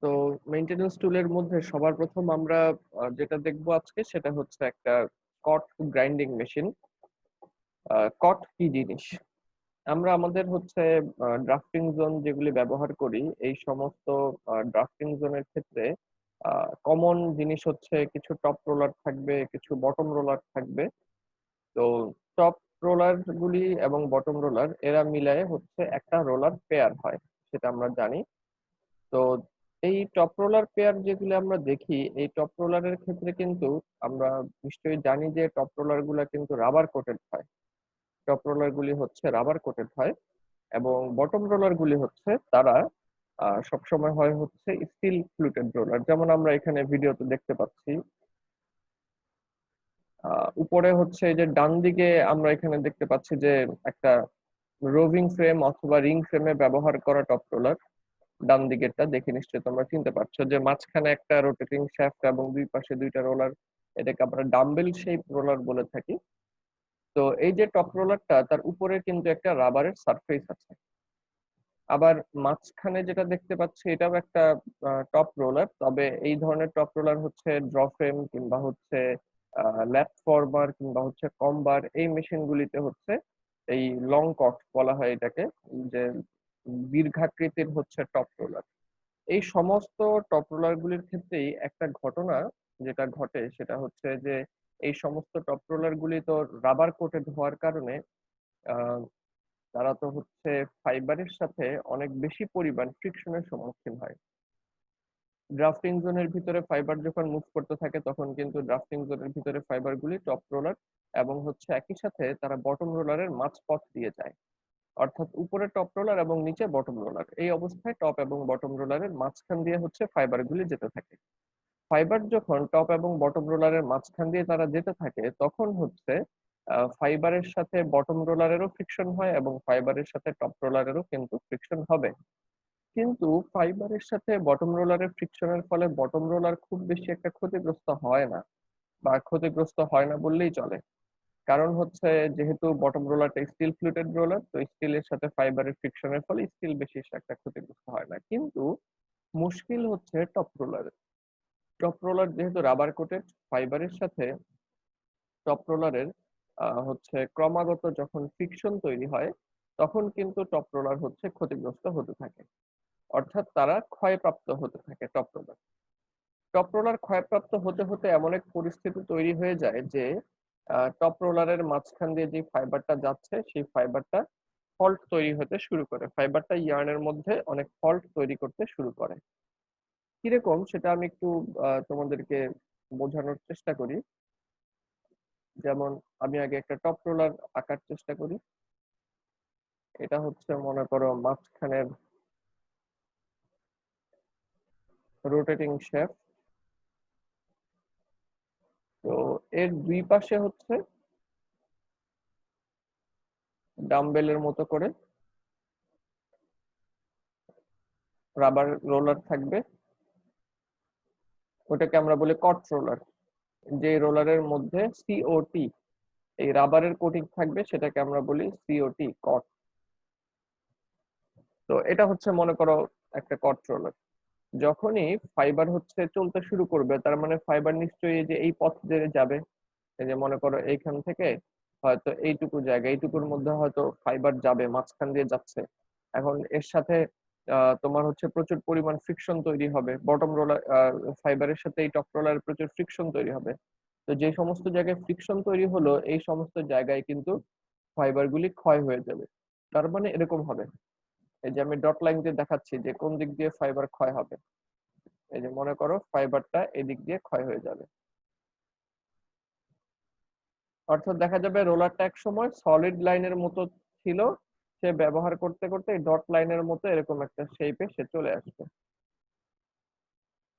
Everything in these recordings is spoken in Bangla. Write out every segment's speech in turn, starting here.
তো মেইনটেনেন্স টুলের মধ্যে সবার প্রথম আমরা যেটা দেখবো আজকে সেটা হচ্ছে একটা কট গ্রাইন্ডিং মেশিন। কট কি জিনিস? আমরা আমাদের হচ্ছে ড্রাফটিং জোন যেগুলি ব্যবহার করি, এই সমস্ত ড্রাফটিং জোনের ক্ষেত্রে কমন জিনিস হচ্ছে কিছু টপ রোলার থাকবে, কিছু বটম রোলার থাকবে। তো টপ রোলার গুলি এবং বটম রোলার এরা মিলায়ে হচ্ছে একটা রোলার পেয়ার হয়, সেটা আমরা জানি। তো এই টপ রোলার পেয়ার যেগুলো আমরা দেখি, এই টপ রোলারের ক্ষেত্রে কিন্তু আমরা নিশ্চয়ই জানি যে টপ রোলার গুলা কিন্তু রাবার কোটেড হয়। টপ রোলার গুলি হচ্ছে রাবার কোটেড হয় এবং বটম রোলার গুলি হচ্ছে তারা সবসময় হয় হচ্ছে স্টিল ফ্লুটেড রোলার, যেমন আমরা এখানে ভিডিওতে দেখতে পাচ্ছি। উপরে হচ্ছে এই যে ডান দিকে আমরা এখানে দেখতে পাচ্ছি যে একটা রোভিং ফ্রেম অথবা রিং ফ্রেমে ব্যবহার করা টপ রোলার। ডান দিকেরটা দেখে নিশ্চয়ই তোমরা চিনতে পারছো যে মাঝখানে একটা রোটেটিং শ্যাফট এবং দুই পাশে দুইটা রোলার, এটাকে আমরা ডাম্বেল শেপ রোলার বলে থাকি। তো এই যে টপ রোলারটা, তার উপরে কিন্তু একটা রাবারের সারফেস আছে। আবার মাঝখানে যেটা দেখতে পাচ্ছি এটাও একটা টপ রোলার, তবে এই ধরনের টপ রোলার হচ্ছে ড্র ফ্রেম কিংবা হচ্ছে ল্যাপ ফরবার কিংবা হচ্ছে কমবার, এই মেশিন গুলিতে হচ্ছে এই লং কট বলা হয় এটাকে, যে দীর্ঘাকৃতির হচ্ছে টপ রোলার। এই সমস্ত টপ রোলার গুলির ক্ষেত্রেই একটা ঘটনা যেটা ঘটে সেটা হচ্ছে যে এই সমস্ত টপ রোলার গুলি তো রাবার কোটেড হওয়ার কারণে আহ, তারা তো হচ্ছে ফাইবারের সাথে অনেক বেশি পরিমাণ ফ্রিকশনের সম্মুখীন হয়। ড্রাফটিং জোনের ভিতরে ফাইবার যখন মুভ করতে থাকে তখন কিন্তু ড্রাফটিং জোনের ভিতরে ফাইবার গুলি টপ রোলার এবং হচ্ছে একই সাথে তারা বটম রোলারের মাঝপথ দিয়ে যায়, অর্থাৎ উপরে টপ রোলার এবং নিচে বটম রোলার, এই অবস্থায় টপ এবং বটম রোলারের মাঝখান দিয়ে হচ্ছে ফাইবার গুলি যেতে থাকে। ফাইবার যখন টপ এবং বটম রোলারের মাঝখান দিয়ে তারা যেতে থাকে তখন হচ্ছে ফাইবারের সাথে বটম রোলারেরও ফ্রিকশন হয় এবং ফাইবারের সাথে টপ রোলারেরও কিন্তু ফ্রিকশন হবে। কিন্তু ফাইবারের সাথে বটম রোলারের ফ্রিকশনের ফলে বটম রোলার খুব বেশি একটা ক্ষতিগ্রস্ত হয় না, বা ক্ষতিগ্রস্ত হয় না বললেই চলে। কারণ হচ্ছে যেহেতু বটম রোলারটা স্টিল ফ্লুটেড রোলার, তো স্টিলের সাথে ফাইবারের ফ্রিকশনের ফলে স্টিল বেশি একটা ক্ষতিগ্রস্ত হয় না। কিন্তু মুশকিল হচ্ছে টপ রোলার। টপ রোলার যেহেতু রাবার কোটেড, ফাইবারের সাথে টপ রোলারের হচ্ছে ক্রমাগত যখন ফ্রিকশন তৈরি হয় তখন কিন্তু টপ রোলার হচ্ছে ক্ষতিগ্রস্ত হতে থাকে, অর্থাৎ তারা ক্ষয়প্রাপ্ত হতে থাকে। টপ রোলার ক্ষয়প্রাপ্ত হতে হতে এমন এক পরিস্থিতি তৈরি হয়ে যায় যে টপ রোলারের মাঝখান দিয়ে যে ফাইবারটা যাচ্ছে সেই ফাইবারটা ফল্ট তৈরি হতে শুরু করে, ফাইবারটা ইয়ার্নের মধ্যে অনেক ফল্ট তৈরি করতে শুরু করে। কিরকম সেটা আমি একটু তোমাদেরকে বোঝানোর চেষ্টা করি। যেমন আমি আগে একটা টপ রোলার আঁকার চেষ্টা করি। এটা হচ্ছে মনে করো মাঝখানের রোটেটিং শ্যাফট। তো এর দুই পাশে হচ্ছে ডাম্বেলের মতো করে রাবার রোলার থাকবে, ওটাকে আমরা বলি কট রোলার। যে রোলারের মধ্যে সিওটি, এই রাবারের কোটিং থাকবে, সেটাকে আমরা বলি সিওটি কট। তো এটা হচ্ছে মনে করো একটা কট রোলার। যখনই ফাইবার হচ্ছে চলতে শুরু করবে তার মানে ফাইবার নিশ্চয়ই এই যে এই পথ ধরে যাবে। এই যে মনে করো এইখান থেকে হয়তো এইটুকু জায়গা, এইটুকুর মধ্যে হয়তো ফাইবার যাবে, মাঝখান দিয়ে যাচ্ছে। এখন এর সাথে তোমার হচ্ছে প্রচুর পরিমাণ ফ্রিকশন তৈরি হবে, বটম রোলার ফাইবারের সাথে এই টপ রোলার প্রচুর ফ্রিকশন তৈরি হবে। তো যে সমস্ত জায়গায় ফ্রিকশন তৈরি হলো এই সমস্ত জায়গায় কিন্তু ফাইবার গুলি ক্ষয় হয়ে যাবে। তার মানে এরকম হবে, এই যে আমি ডট লাইন দিয়ে দেখাচ্ছি যে কোন দিক দিয়ে ফাইবার ক্ষয় হবে। এই যে মনে করো ফাইবারটা এদিক দিয়ে ক্ষয় হয়ে যাবে, অর্থাৎ দেখা যাবে রোলারটা এক সময় সলিড লাইনের মতো ছিল, সে ব্যবহার করতে করতে ডট লাইনের মতো এরকম একটা শেপে সে চলে আসবে।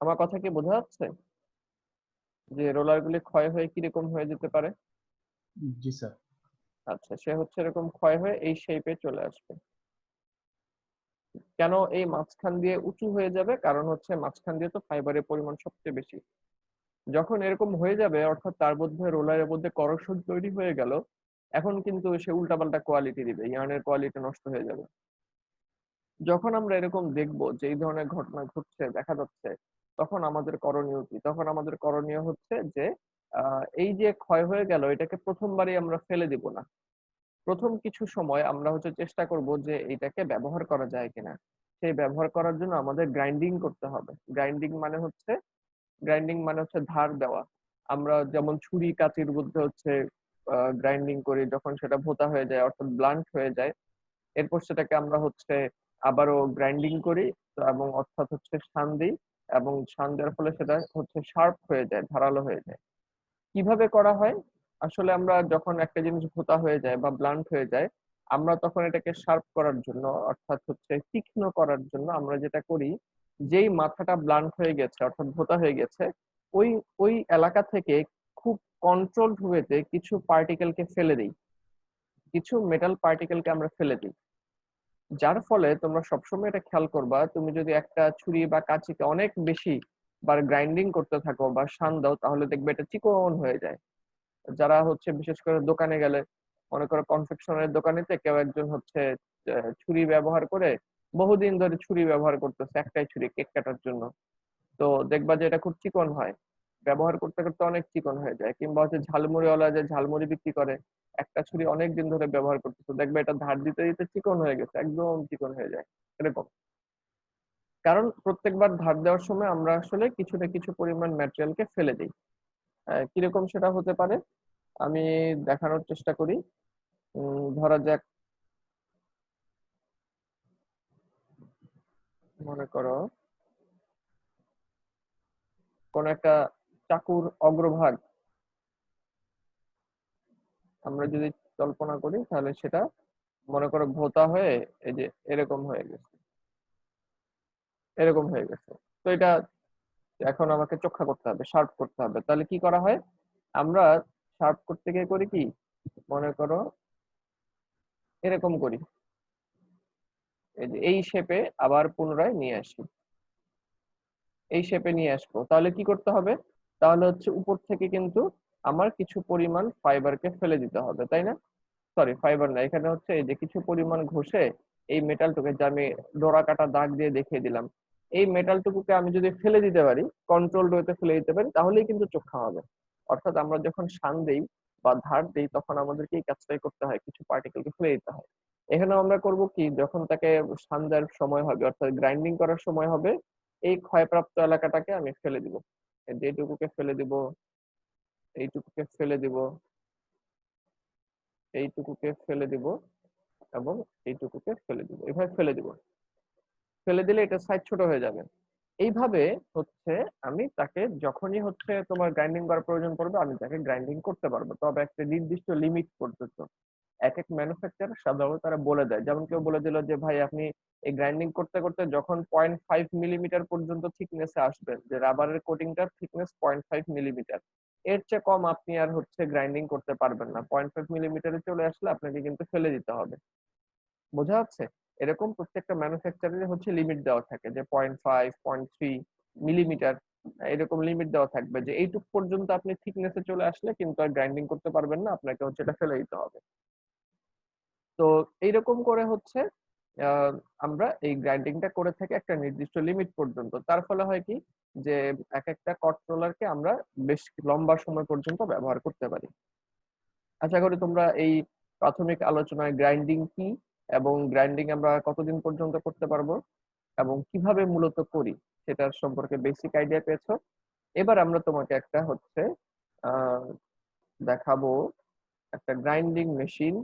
আমার কথা কি বোঝা যাচ্ছে যে রোলার গুলি ক্ষয় হয়ে কিরকম হয়ে যেতে পারে? জি স্যার। আচ্ছা, সে হচ্ছে এরকম ক্ষয় হয়ে এই শেপে চলে আসবে। কেন এই মাঝখান দিয়ে উঁচু হয়ে যাবে? কারণ হচ্ছে মাঝখান দিয়ে তো ফাইবারের পরিমাণ সবচেয়ে বেশি। যখন এরকম হয়ে যাবে অর্থাৎ তার মধ্যে রোলারের মধ্যে করোশন তৈরি হয়ে গেল, এখন কিন্তু সে উল্টাপাল্টা কোয়ালিটি দিবে, ইয়ার্নের কোয়ালিটি নষ্ট হয়ে যাবে। যখন আমরা এরকম দেখবো যে এই ধরনের ঘটনা ঘটছে দেখা যাচ্ছে, তখন আমাদের করণীয় কি? তখন আমাদের করণীয় হচ্ছে যে এই যে ক্ষয় হয়ে গেল এটাকে প্রথমবারই আমরা ফেলে দিব না। প্রথম কিছু সময় আমরা হচ্ছে চেষ্টা করব যে এটাকে ব্যবহার করা যায় কিনা। সেই ব্যবহার করার জন্য আমাদের গ্রাইন্ডিং করতে হবে। গ্রাইন্ডিং মানে হচ্ছে ধার দেওয়া। আমরা যেমন ছুরি কাঁচির মধ্যে হচ্ছে গ্রাইন্ডিং করি, যখন সেটা ভোঁতা হয়ে যায় অর্থাৎ ব্লান্ট হয়ে যায়, এরপর সেটাকে আমরা হচ্ছে আবারও গ্রাইন্ডিং করি, তো এবং অর্থাৎ হচ্ছে শান দিই, এবং শান দেওয়ার ফলে সেটা হচ্ছে শার্প হয়ে যায়, ধারালো হয়ে যায়। কিভাবে করা হয়? আসলে আমরা যখন একটা জিনিস ভোঁতা হয়ে যায় বা ব্লান্ট হয়ে যায়, আমরা তখন এটাকে শার্প করার জন্য অর্থাৎ হচ্ছে তীক্ষ্ণ করার জন্য আমরা যেটা করি, যেই মাথাটা ব্লান্ট হয়ে গেছে অর্থাৎ ভোঁতা হয়ে গেছে, ওই ওই এলাকা থেকে খুব কন্ট্রোলড ওয়েতে কিছু পার্টিকেলকে ফেলে দিই, কিছু মেটাল পার্টিকেলকে আমরা ফেলে দিই। যার ফলে তোমরা সবসময় এটা খেয়াল করবা, তুমি যদি একটা ছুরি বা কাঁচিকে অনেক বেশি বার গ্রাইন্ডিং করতে থাকো বা শান দাও, তাহলে দেখবে এটা চিকন হয়ে যায়। যারা হচ্ছে বিশেষ করে দোকানে গেলে, মনে করো কনফেকশনের দোকানেতে কেউ একজন হচ্ছে ছুরি ব্যবহার করে বহুদিন ধরে ছুরি ব্যবহার করতেছে, একটাই ছুরি কেক কাটার জন্য, তো দেখবা যে এটা খুব চিকন হয়, ব্যবহার করতে করতে অনেক চিকন হয়ে যায়। কিংবা হচ্ছে ঝালমুড়িওয়ালা যে ঝালমুড়ি বিক্রি করে, একটা ছুরি অনেক দিন ধরে ব্যবহার করতেছে, দেখবে এটা ধার দিতে দিতে চিকন হয়ে গেছে, একদম চিকন হয়ে যায় এরকম। কারণ প্রত্যেকবার ধার দেওয়ার সময় আমরা আসলে কিছু না কিছু পরিমাণ ম্যাটেরিয়ালকে ফেলে দিই। কিরকম সেটা হতে পারে আমি দেখানোর চেষ্টা করি। ধরা যাক, মনে করো কোন একটা চাকুর অগ্রভাগ আমরা যদি কল্পনা করি, তাহলে সেটা মনে করো ভোঁতা হয়ে এই যে এরকম হয়ে গেছে, এরকম হয়ে গেছে। তো এটা এখন আমাকে চোখা করতে হবে, শার্প করতে হবে। তাহলে কি করা হয়? আমরা শার্প করতে গিয়ে করি কি, মনে করো এরকম করি, এই যে এই শেপে আবার পুনরায় নিয়ে আসি, এই শেপে নিয়ে আসবো। তাহলে কি করতে হবে? তাহলে হচ্ছে উপর থেকে কিন্তু আমার কিছু পরিমাণ ফাইবারকে ফেলে দিতে হবে, তাই না? সরি, ফাইবার না, এখানে হচ্ছে এই যে কিছু পরিমাণ ঘষে এই মেটালটুকে, যে আমি ডোরা কাটা দাগ দিয়ে দেখিয়ে দিলাম, এই মেটালটুকুকে আমি যদি ফেলে দিতে পারি, কন্ট্রোল ওয়েতে ফেলে দিতে পারি, তাহলেই কিন্তু চোখা হবে। অর্থাৎ আমরা যখন শান দেই বা ধার দেই, তখন আমাদেরকে এই কাজটাই করতে হয়, কিছু পার্টিকেলকে ফেলে দিতে হয়। এখানে আমরা করব কি, যখন তাকে শান দেওয়ার সময় হবে অর্থাৎ গ্রাইন্ডিং করার সময় হবে, এই ক্ষয়প্রাপ্ত এলাকাটাকে আমি ফেলে দিব, এইটুকুকে ফেলে দিব, এইটুকুকে ফেলে দিব, এইটুকুকে ফেলে দিব, এবং এইটুকুকে ফেলে দিব, এভাবে ফেলে দিব। ফেলে দিলে এটা সাইজ ছোট হয়ে যাবে। এইভাবে হচ্ছে আমি তাকে যখনই হচ্ছে তোমার গ্রাইন্ডিং করার প্রয়োজন পড়বে, আমি তাকে গ্রাইন্ডিং করতে পারবো, তবে একটা নির্দিষ্ট লিমিট পর্যন্ত। এক এক ম্যানুফ্যাকচারার সাধারণত তারা বলে দেয়, যেমন কেউ বলে দিল যে ভাই আপনি এই গ্রাইন্ডিং করতে করতে যখন 0.5 মিলিমিটার পর্যন্ত থিকনেসে আসবেন, যে রাবারের কোটিংটার থিকনেস 0.5 মিলিমিটার, এর চেয়ে কম আপনি আর হচ্ছে গ্রাইন্ডিং করতে পারবেন না। 0.5 মিলিমিটারে চলে আসলে আপনাকে কিন্তু ফেলে দিতে হবে। বোঝা যাচ্ছে? এরকম প্রত্যেকটা ম্যানুফ্যাকচারারে হচ্ছে লিমিট দেওয়া থাকে যে 0.5, 0.3 মিলিমিটার, এরকম লিমিট দেওয়া থাকবে যে এইটুক পর্যন্ত আপনি থিকনেসে চলে আসলে কিন্তু আর গ্রাইন্ডিং করতে পারবেন না, আপনাকে হচ্ছে এটা ফেলে দিতে হবে। তো এইরকম করে হচ্ছে আহ, আমরা এই গ্রাইন্ডিংটা করে থাকি একটা নির্দিষ্ট লিমিট পর্যন্ত। তার ফলে হয় কি, যে এক একটা কন্ট্রোলারকে আমরা বেশ লম্বা সময় পর্যন্ত ব্যবহার করতে পারি। আশা করি তোমরা এই প্রাথমিক আলোচনায় গ্রাইন্ডিং কি এবং গ্রাইন্ডিং আমরা কতদিন পর্যন্ত করতে পারবো এবং কিভাবে মূলত করি সেটার সম্পর্কে বেসিক আইডিয়া পেয়েছো। এবার আমরা তোমাকে একটা হচ্ছে আহ দেখাবো একটা গ্রাইন্ডিং মেশিন,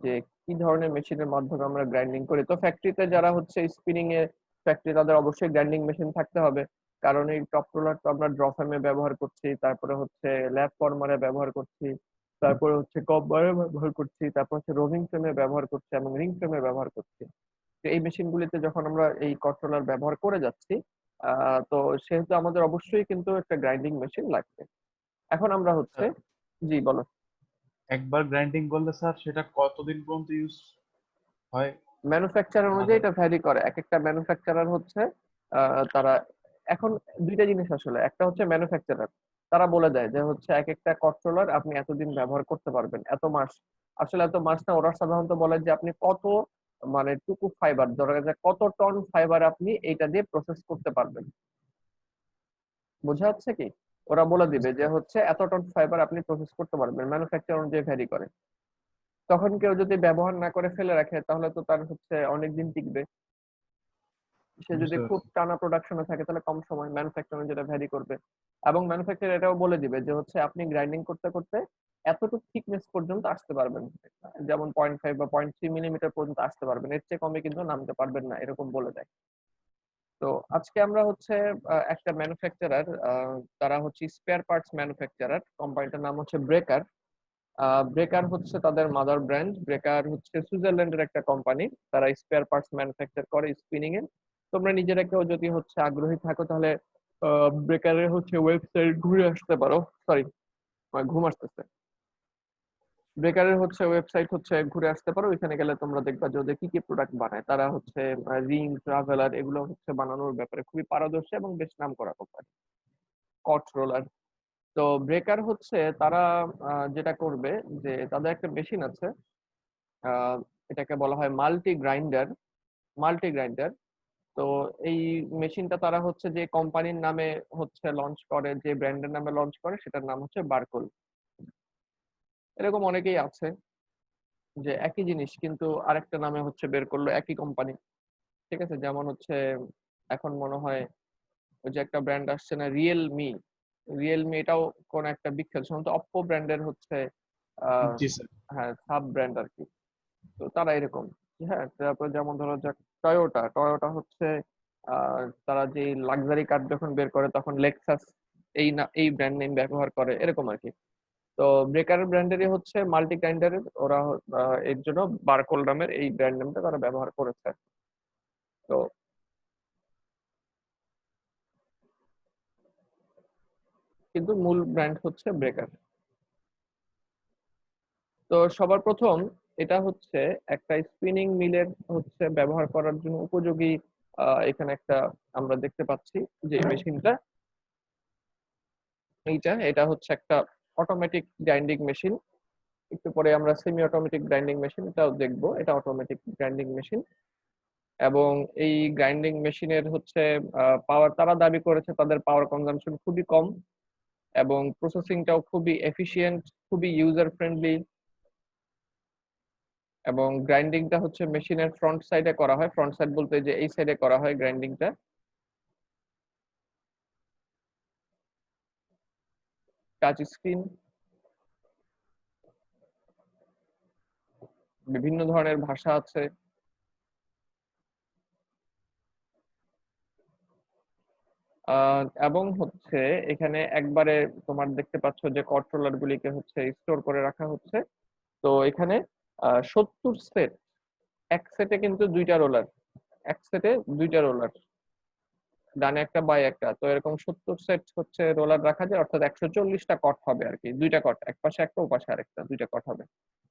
যে কি ধরনের মেশিনের মাধ্যমে আমরা গ্রাইন্ডিং করি। তো ফ্যাক্টরিতে যারা হচ্ছে স্পিনিং এর ফ্যাক্টরি, তাদের অবশ্যই গ্রাইন্ডিং মেশিন থাকতে হবে, কারণ এই টপ রোলার তো আমরা ড্র ফ্রেমে ব্যবহার করছি, তারপরে হচ্ছে ল্যাপ ফর্মারে ব্যবহার করছি, তারপরে হচ্ছে কম্বারে ব্যবহার করছি, তারপর হচ্ছে রোভিং ফ্রেমে ব্যবহার করছি এবং রিং ফ্রেমে ব্যবহার করছি। তো এই মেশিনগুলিতে যখন আমরা এই কন্ট্রোলার ব্যবহার করে যাচ্ছি, তো সেহেতু আমাদের অবশ্যই কিন্তু একটা গ্রাইন্ডিং মেশিন লাগবে। এখন আমরা হচ্ছে, স্যার, জি বলো। একবার গ্রাইন্ডিং করলে স্যার সেটা কতদিন পর্যন্ত ইউজ হয়? ম্যানুফ্যাকচারার অনুযায়ী আদার এটা ভ্যারি করে, এক একটা ম্যানুফ্যাকচারার হচ্ছে তারা এখন দুইটা জিনিস আসলে, একটা হচ্ছে ম্যানুফ্যাকচারার, তারা বলে দেয় যে হচ্ছে এক একটা কন্ট্রোলার আপনি এতদিন ব্যবহার করতে পারবেন, এত মাস। আসলে এত মাস না, ওরা সাধারণত বলে যে আপনি কত মানে টুকু ফাইবার, ধরা যায় কত টন ফাইবার আপনি এইটা দিয়ে প্রসেস করতে পারবেন, বোঝা যাচ্ছে কি? ওরা বলে দিবে বুঝতে যে পারছি। হচ্ছে এত টন ফাইবার আপনি প্রসেস করতে পারবেন, ম্যানুফ্যাকচার অনুযায়ী ভ্যারি করে। তখন কেউ যদি ব্যবহার না করে ফেলে রাখে তাহলে তো তার হচ্ছে অনেক দিন টিকবে। সে যদি বুঝতে খুব পারছি। টানা প্রোডাকশনে থাকে তাহলে কম সময়, ম্যানুফ্যাকচার যেটা ভ্যারি করবে। এবং ম্যানুফ্যাকচার এটাও বলে দিবে যে হচ্ছে আপনি গ্রাইন্ডিং করতে করতে এতটুকু থিকনেস পর্যন্ত আসতে পারবেন, যেমন 0.5 বা 0.3 মিলিমিটার পর্যন্ত আসতে পারবেন, এর চেয়ে কমে কিন্তু নামতে পারবেন না, এরকম বলে দেয়। তো আজকে আমরা হচ্ছে একটা ম্যানুফ্যাকচারার, তারা হচ্ছে স্পেয়ার পার্টস ম্যানুফ্যাকচারার, কোম্পানিটার নাম হচ্ছে ব্রেকার। ব্রেকার হচ্ছে তাদের মাদার ব্র্যান্ড। ব্রেকার হচ্ছে সুইজারল্যান্ডের একটা কোম্পানি, তারা স্পেয়ার পার্টস ম্যানুফ্যাকচার করে স্পিনিং এর। তোমরা নিজেরা কেউ যদি হচ্ছে আগ্রহী থাকো তাহলে ব্রেকারের হচ্ছে ওয়েবসাইট ঘুরে আসতে পারো। সরি, ঘুম আসতেছে। ব্রেকারের হচ্ছে ওয়েবসাইট হচ্ছে ঘুরে আসতে পারো, ওইখানে গেলে তোমরা দেখবা যে ওদের কি কি প্রোডাক্ট বানায়। তারা হচ্ছে রিং, ট্রাভেলার এগুলো হচ্ছে বানানোর ব্যাপারে খুবই পারদর্শী এবং বেশ নাম করা কোম্পানি। কট রোলার। তো ব্রেকার হচ্ছে তারা যেটা করবে যে তাদের একটা মেশিন আছে, আহ, এটাকে বলা হয় মাল্টি গ্রাইন্ডার। তো এই মেশিনটা তারা হচ্ছে যে কোম্পানির নামে হচ্ছে লঞ্চ করে, যে ব্র্যান্ডের নামে লঞ্চ করে, সেটার নাম হচ্ছে বারকোল। এরকম অনেকেই আছে যে একই জিনিস কিন্তু আরেকটা নামে হচ্ছে বের করলো, একই কোম্পানি। ঠিক আছে, যেমন হচ্ছে এখন মনে হয় ওই যে একটা ব্র্যান্ড আসছে না, রিয়েলমি এটাও কোন একটা বিখ্যাত, সম্ভবত অপ্পো ব্র্যান্ডের হচ্ছে আহ জি স্যার। হ্যাঁ সাব ব্র্যান্ড আর কি। তো তারা এরকম। হ্যাঁ, তারপর যেমন ধরো যাক টয়োটা হচ্ছে তারা যে লাক্সারি কার যখন বের করে তখন লেক্সাস এই ব্র্যান্ড নেম ব্যবহার করে, এরকম আর কি। তো ব্রেকার ব্র্যান্ডেরই হচ্ছে মাল্টি গ্রাইন্ডারের ওরা এর জন্য বারকোল নামের এই ব্র্যান্ড নেমটা তারা ব্যবহার করেছে। তো কিন্তু মূল ব্র্যান্ড হচ্ছে ব্রেকার। তো সবার প্রথম এটা হচ্ছে একটা স্পিনিং মিলের হচ্ছে ব্যবহার করার জন্য উপযোগী। এখানে একটা আমরা দেখতে পাচ্ছি যে মেশিনটা, এটা হচ্ছে একটা অটোমেটিক গ্রাইন্ডিং মেশিন। একটু পরে আমরা সেমি অটোমেটিক গ্রাইন্ডিং মেশিন এটাও দেখবো, এটা অটোমেটিক গ্রাইন্ডিং মেশিন। এবং এই গ্রাইন্ডিং মেশিনের হচ্ছে পাওয়ার, তারা দাবি করেছে তাদের পাওয়ার কনজাম্পশন খুবই কম এবং প্রসেসিংটাও খুবই এফিশিয়েন্ট, খুবই ইউজার ফ্রেন্ডলি। এবং গ্রাইন্ডিংটা হচ্ছে মেশিনের ফ্রন্ট সাইডে করা হয়, ফ্রন্ট সাইড বলতে যে এই সাইডে করা হয় গ্রাইন্ডিংটা। টাচ স্ক্রিন, বিভিন্ন ধরনের ভাষা আছে। এবং হচ্ছে এখানে একবারে তোমার দেখতে পাচ্ছ যে কন্ট্রোলার গুলিকে হচ্ছে স্টোর করে রাখা হচ্ছে। তো এখানে 70 সেট, এক সেটে কিন্তু দুইটা রোলার, ডানে একটা বাই একটা, তো এরকম 70 সেট হচ্ছে রোলার রাখা যায়, অর্থাৎ 140টা কট হবে আর কি, দুইটা কট, এক পাশে একটা ও পাশে আরেকটা, দুইটা কট হবে।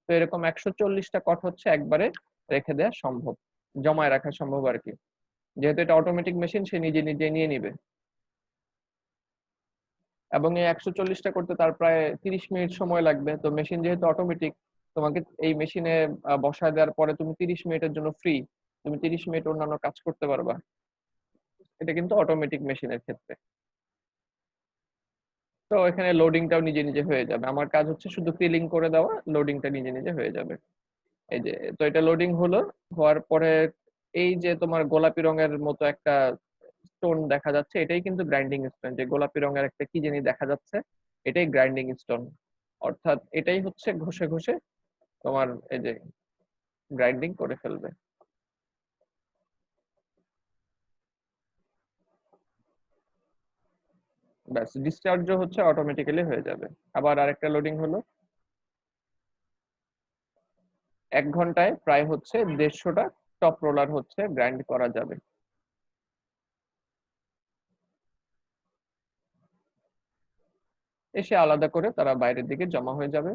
তো এরকম 140টা কট হচ্ছে একবারে রেখে দেওয়া সম্ভব, জমায় রাখা সম্ভব আর কি। যেহেতু এটা অটোমেটিক মেশিন, সে নিজে নিজে নিয়ে নিবে। এবং এই 140টা করতে তার প্রায় 30 মিনিট সময় লাগবে। তো মেশিন যেহেতু অটোমেটিক, তোমাকে এই মেশিনে বসায় দেওয়ার পরে তুমি 30 মিনিটের জন্য ফ্রি, তুমি 30 মিনিট অন্যান্য কাজ করতে পারবা। এটা কিন্তু অটোমেটিক মেশিনের ক্ষেত্রে। তো এখানে লোডিংটাও নিজে নিজে হয়ে যাবে, আমার কাজ হচ্ছে শুধু ফিলিং করে দেওয়া, লোডিংটা নিজে নিজে হয়ে যাবে। এই যে, তো এটা লোডিং হলো, হওয়ার পরে এই যে তোমার গোলাপি রঙের মতো একটা স্টোন দেখা যাচ্ছে, এটাই কিন্তু গ্রাইন্ডিং স্টোন। যে গোলাপি রঙের একটা কি জানি দেখা যাচ্ছে, এটাই গ্রাইন্ডিং স্টোন। অর্থাৎ এটাই হচ্ছে ঘষে ঘষে তোমার এই যে গ্রাইন্ডিং করে ফেলবে। ব্যাস, ডিসচার্জও হচ্ছে অটোমেটিক্যালি হয়ে যাবে। আবার আরেকটা লোডিং হলো, 1 ঘন্টায় প্রায় হচ্ছে 150টা টপ রোলার হচ্ছে গ্রাইন্ড করা যাবে। এসে আলাদা করে তারা বাইরের দিকে জমা হয়ে যাবে।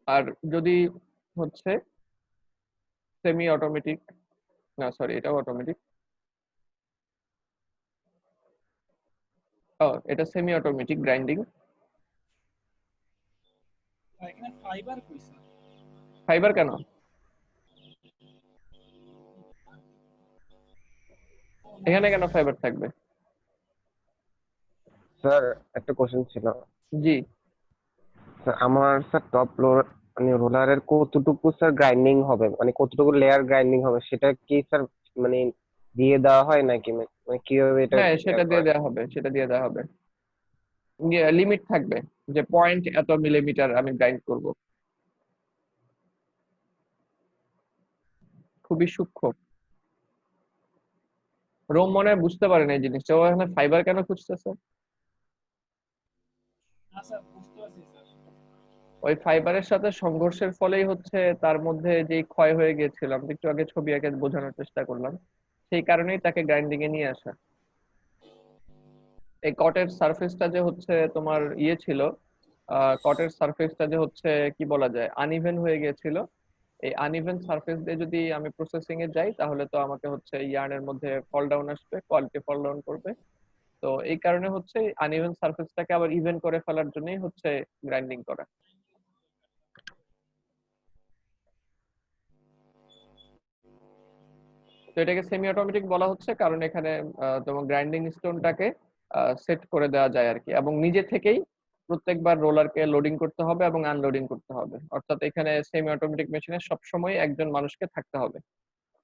আর যদি হচ্ছে সেমি অটোমেটিক, না সরি এটাও অটোমেটিক, ও এটা সেমি অটোমেটিক গ্রাইন্ডিং। এখানে ফাইবার কই স্যার? ফাইবার কেন? এখানে কেন ফাইবার থাকবে? স্যার একটা কোশ্চেন ছিল। জি, স্যার আমার স্যার টপ মানে রোলারের কতটুকু স্যার গ্রাইন্ডিং হবে, মানে কতটুকু লেয়ার গ্রাইন্ডিং হবে সেটা কি স্যার মানে দিয়ে দেওয়া হয় নাকি, মানে কিভাবে এটা হ্যাঁ সেটা দিয়ে করে? দেওয়া হবে, সেটা দিয়ে দেওয়া হবে। লিমিট থাকবে যে পয়েন্ট এত মিলিমিটার আমি গ্রাইন্ড করব, খুবই সূক্ষ্ম। রোম মনে হয় বুঝতে পারে না এই জিনিসটা, ও এখানে ফাইবার কেন খুঁজতেছে। না স্যার, বুঝতে পারছি স্যার। ওই ফাইবারের সাথে সংঘর্ষের ফলেই হচ্ছে তার মধ্যে যে ক্ষয় হয়ে গিয়েছিলাম, একটু আগে ছবি এঁকে বোঝানোর চেষ্টা করলাম, সেই কারণেই তাকে গ্রাইন্ডিং এ নিয়ে আসা। এই কটের সারফেসটা যে হচ্ছে তোমার ইয়ে ছিল, কটের সারফেসটা যে হচ্ছে কি বলা যায় আনইভেন হয়ে গিয়েছিল, এই আনইভেন সারফেস দিয়ে যদি আমি প্রসেসিং এ যাই তাহলে তো আমাকে হচ্ছে ইয়ার্নের মধ্যে ফল ডাউন আসবে, কোয়ালিটি ফল ডাউন করবে। তো এই কারণে হচ্ছে আনইভেন সারফেসটাকে আবার ইভেন করে ফেলার জন্যই হচ্ছে গ্রাইন্ডিং করা। তো এটাকে সেমি অটোমেটিক বলা হচ্ছে কারণ এখানে তোমার গ্রাইন্ডিং স্টোনটাকে সেট করে দেওয়া যায় আর কি, এবং নিজে থেকেই প্রত্যেকবার রোলারকে লোডিং করতে হবে এবং আনলোডিং করতে হবে। অর্থাৎ এখানে সেমি অটোমেটিক মেশিনে সবসময় একজন মানুষকে থাকতে হবে।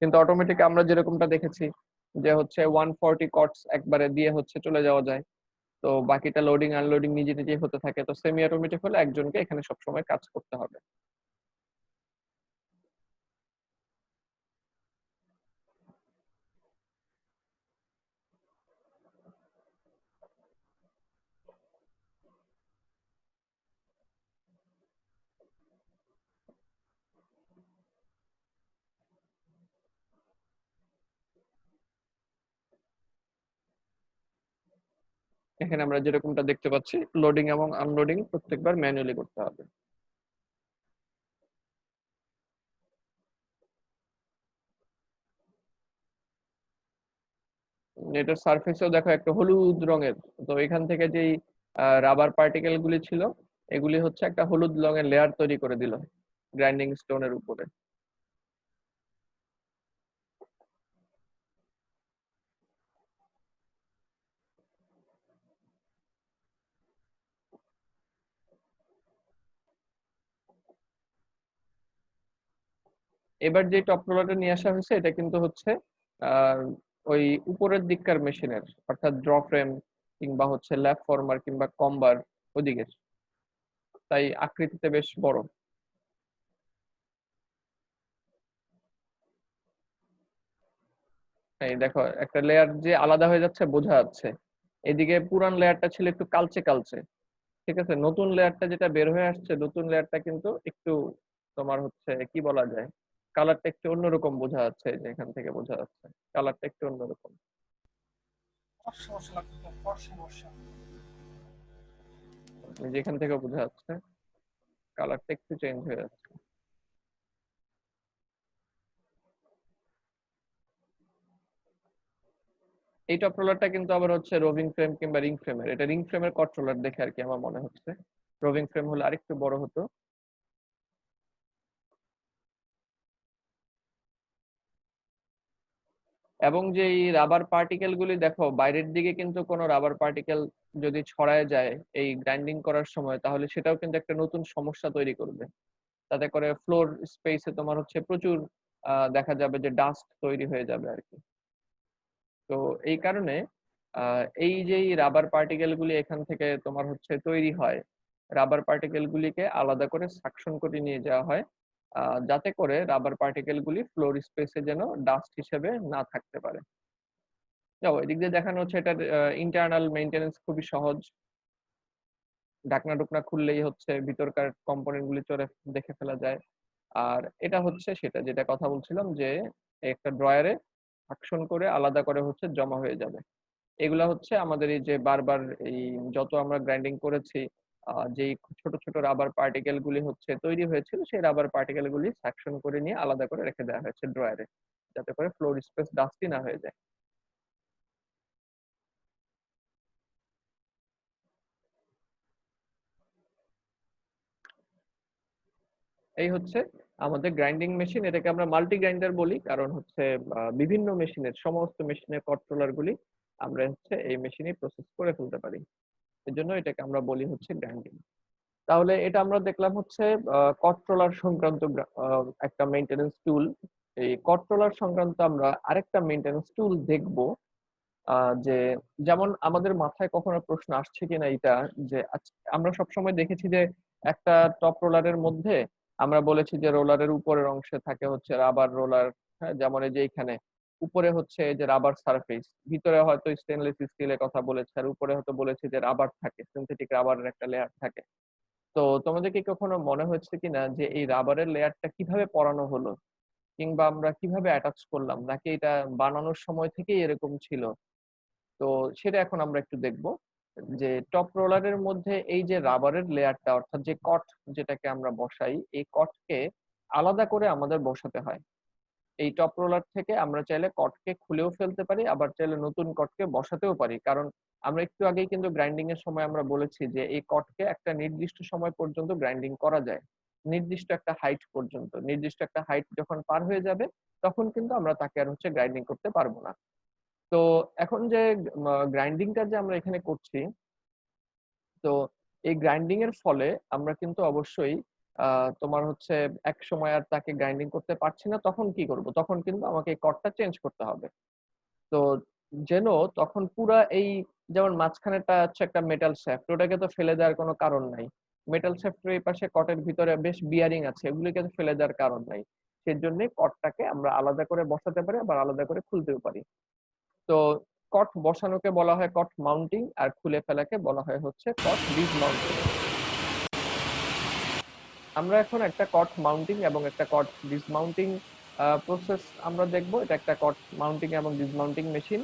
কিন্তু অটোমেটিক আমরা যেরকমটা দেখেছি যে হচ্ছে 140 কটস একবারে দিয়ে হচ্ছে চলে যাওয়া যায়, তো বাকিটা লোডিং আনলোডিং নিজে নিজেই হতে থাকে। তো সেমি অটোমেটিক হলে একজনকে এখানে সবসময় কাজ করতে হবে। এখানে আমরা যেরকমটা দেখতে পাচ্ছি লোডিং এবং আনলোডিং প্রত্যেকবার ম্যানুয়ালি করতে হবে। এটার সারফেসেও দেখো একটা হলুদ রঙের, তো এখান থেকে যেই রাবার পার্টিকেল গুলি ছিল এগুলি হচ্ছে একটা হলুদ রঙের লেয়ার তৈরি করে দিল গ্রাইন্ডিং স্টোনের উপরে। এবার যে টপ রোলারটা নিয়ে আসা হয়েছে এটা কিন্তু হচ্ছে আহ ওই উপরের দিককার মেশিনের, অর্থাৎ ড্র ফ্রেম কিংবা হচ্ছে ল্যাপ ফর্মার কিংবা কম্বার ওদিকের, তাই আকৃতিতে বেশ বড়। এই দেখো একটা লেয়ার যে আলাদা হয়ে যাচ্ছে বোঝা যাচ্ছে। এদিকে পুরান লেয়ারটা ছিল একটু কালচে কালচে, ঠিক আছে, নতুন লেয়ারটা যেটা বের হয়ে আসছে নতুন লেয়ারটা কিন্তু একটু তোমার হচ্ছে কি বলা যায় কালারটা একটু অন্যরকম বোঝা যাচ্ছে, এই যে এখান থেকে বোঝা যাচ্ছে কালারটা একটু অন্যরকম। ফর্সা ফর্সা লাগছে স্যার, ফর্সা ফর্সা। যেখান থেকে বোঝা যাচ্ছে কালারটা একটু চেঞ্জ হয়ে যাচ্ছে। এই টপ রোলারটা কিন্তু আবার হচ্ছে রোভিং ফ্রেম কিংবা রিং ফ্রেমের, এটা রিং ফ্রেমের কট রোলার দেখে আর কি আমার মনে হচ্ছে, রোভিং ফ্রেম হলে আরেকটু বড় হতো। এবং যে এই রাবার পার্টিকেল গুলি দেখো বাইরের দিকে কিন্তু কোনো রাবার পার্টিকেল যদি ছড়ায় যায় এই গ্রাইন্ডিং করার সময় তাহলে সেটাও কিন্তু একটা নতুন সমস্যা তৈরি করবে। তাতে করে ফ্লোর স্পেসে তোমার হচ্ছে প্রচুর দেখা যাবে যে ডাস্ট তৈরি হয়ে যাবে আর কি। তো এই কারণে এই যে রাবার পার্টিকেল গুলি এখান থেকে তোমার হচ্ছে তৈরি হয়, রাবার পার্টিকেল গুলিকে আলাদা করে সাকশন করে নিয়ে যাওয়া হয়, যাতে করে রাবার পার্টিকেল গুলি ফ্লোর স্পেসে যেন ডাস্ট হিসেবে না থাকতে পারে। যাও এদিক দিয়ে দেখানো হচ্ছে এটার ইন্টারনাল মেইনটেনেন্স খুবই সহজ। ঢাকনা ঢুকনা খুললেই হচ্ছে ভিতরকার কম্পোনেন্ট গুলি চলে দেখে ফেলা যায়। আর এটা হচ্ছে সেটা যেটা কথা বলছিলাম যে একটা ড্রয়ারে আকশন করে আলাদা করে হচ্ছে জমা হয়ে যাবে। এগুলা হচ্ছে আমাদের এই যে বারবার এই যত আমরা গ্রাইন্ডিং করেছি যেই ছোট ছোট রাবার পার্টিকেল গুলি হচ্ছে তৈরি হয়েছিল সেই রাবার পার্টিকেল গুলি সাকশন করে নিয়ে আলাদা করে রেখে দেওয়া হয়েছে ড্রয়ারে, যাতে করে ফ্লোর স্পেস ডাস্টি না হয়ে যায়। এই হচ্ছে আমাদের গ্রাইন্ডিং মেশিন। এটাকে আমরা মাল্টি গ্রাইন্ডার বলি, কারণ হচ্ছে বিভিন্ন মেশিনের, সমস্ত মেশিনের কন্ট্রোলার গুলি আমরা হচ্ছে এই মেশিনে প্রসেস করে ফেলতে পারি। এর জন্য এটাকে আমরা বলি হচ্ছে গ্রাইন্ডিং। তাহলে এটা আমরা দেখলাম হচ্ছে কন্ট্রোলার সংক্রান্ত একটা মেইনটেনেন্স টুল। এই কন্ট্রোলার সংক্রান্ত আমরা আরেকটা মেইনটেনেন্স টুল দেখব, যে যেমন আমাদের মাথায় কখনো প্রশ্ন আসছে কিনা এটা, যে আমরা সবসময় দেখেছি যে একটা টপ রোলারের মধ্যে আমরা বলেছি যে রোলারের উপরের অংশে থাকে হচ্ছে রাবার রোলার। হ্যাঁ, যেমন এই যে এখানে উপরে হচ্ছে এই যে রাবার সারফেস, ভিতরে হয়তো স্টেনলেস স্টিলের কথা বলেছে, আর উপরে হয়তো বলেছে যে রাবার থাকে, সিনথেটিক রাবারের একটা লেয়ার থাকে। তো তোমাদের কি কখনো মনে হয়েছে কিনা যে এই রাবারের লেয়ারটা কিভাবে পরানো হলো, কিংবা আমরা কিভাবে অ্যাটাচ করলাম, নাকি এটা বানানোর সময় থেকেই এরকম ছিল? তো সেটা এখন আমরা একটু দেখব, যে টপ রোলারের মধ্যে এই যে রাবারের লেয়ারটা, অর্থাৎ যে কট যেটাকে আমরা বসাই, এই কটকে আলাদা করে আমাদের বসাতে হয়। এই টপ রোলার থেকে আমরা চাইলে কটকে খুলেও ফেলতে পারি, আবার চাইলে নতুন কটকে বসাতেও পারি। কারণ আমরা একটু আগেই কিন্তু গ্রাইন্ডিং এর সময় আমরা বলেছি যে এই কটকে একটা নির্দিষ্ট সময় পর্যন্ত গ্রাইন্ডিং করা যায়, নির্দিষ্ট একটা হাইট পর্যন্ত। নির্দিষ্ট একটা হাইট যখন পার হয়ে যাবে তখন কিন্তু আমরা তাকে আর হচ্ছে গ্রাইন্ডিং করতে পারবো না। তো এখন যে গ্রাইন্ডিংটা যে আমরা এখানে করছি, তো এই গ্রাইন্ডিং এর ফলে আমরা কিন্তু অবশ্যই তোমার হচ্ছে এক সময় আর তাকে গ্রাইন্ডিং করতে পারছি না, তখন কি করব? তখন কিন্তু আমাকে এই কর্ডটা চেঞ্জ করতে হবে। তো যেন তখন পুরা এই, যেমন মাঝখানেটা হচ্ছে একটা মেটাল শ্যাফট, ওটাকে তো ফেলে দেওয়ার কোনো কারণ নাই। মেটাল শ্যাফটের এই পাশে কটের ভিতরে বেশ বিয়ারিং আছে, এগুলিকে তো ফেলে দেওয়ার কারণ নাই। সেজন্য কটটাকে আমরা আলাদা করে বসাতে পারি, আবার আলাদা করে খুলতেও পারি। তো কট বসানোকে বলা হয় কট মাউন্টিং, আর খুলে ফেলাকে বলা হয় হচ্ছে কট ডিসমাউন্টিং। আমরা এখন একটা কট মাউন্টিং এবং একটা কট ডিসমাউন্টিং প্রসেস আমরা দেখব। এটা একটা কট মাউন্টিং এবং ডিসমাউন্টিং মেশিন,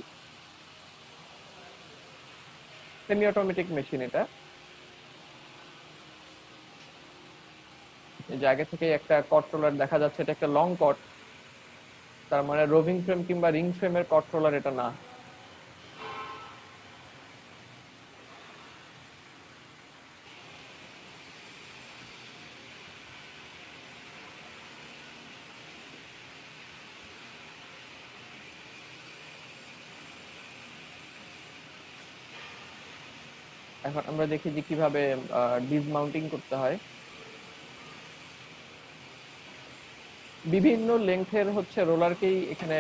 সেমি অটোমেটিক মেশিন এটা। এই জায়গা থেকে একটা কন্ট্রোলার দেখা যাচ্ছে, এটা একটা লং কট, তার মানে রোভিং ফ্রেম কিংবা রিং ফ্রেমের কন্ট্রোলার এটা না। এখন আমরা দেখি যে কিভাবে ডিসমাউন্টিং করতে হয়। বিভিন্ন লেংথের হচ্ছে রোলারকেই এখানে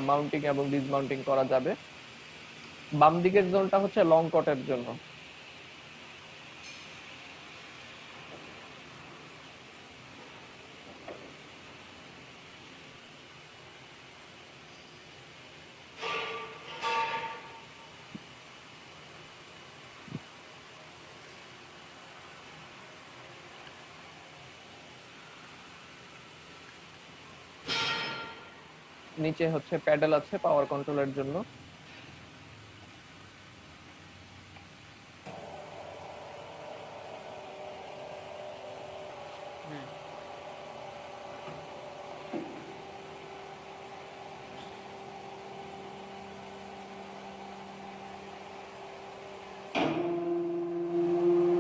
মাউন্টিং এবং ডিসমাউন্টিং করা যাবে। বাম দিকের জোনটা হচ্ছে লং কটের জন্য। নিচে হচ্ছে প্যাডেল আছে পাওয়ার কন্ট্রোলের জন্য।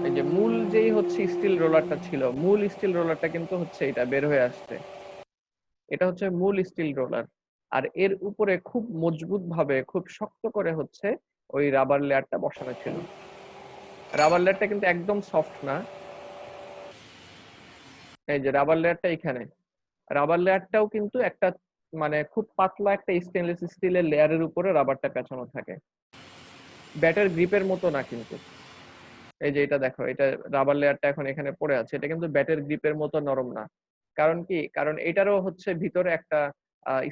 এই যে মূল যেই হচ্ছে স্টিল রোলারটা ছিল, মূল স্টিল রোলারটা কিন্তু হচ্ছে এটা বের হয়ে আসছে। এটা হচ্ছে মূল স্টিল রোলার। আর এর উপরে খুব মজবুত ভাবে, খুব শক্ত করে হচ্ছে ওই রাবার লেয়ারটা বসানো ছিল। রাবার লেয়ারটা কিন্তু একদম সফট না। এই যে রাবার লেয়ারটা এখানে, রাবার লেয়ারটাও কিন্তু একটা মানে খুব পাতলা একটা স্টেনলেস স্টিলের লেয়ারের উপরে রাবারটা পেঁচানো থাকে। ব্যাটের গ্রিপের মতো না কিন্তু। এই যে এটা দেখো, এটা রাবার লেয়ারটা এখন এখানে পড়ে আছে, এটা কিন্তু ব্যাটের গ্রিপের মতো নরম না। কারণ কি? কারণ এটারও হচ্ছে ভিতরে একটা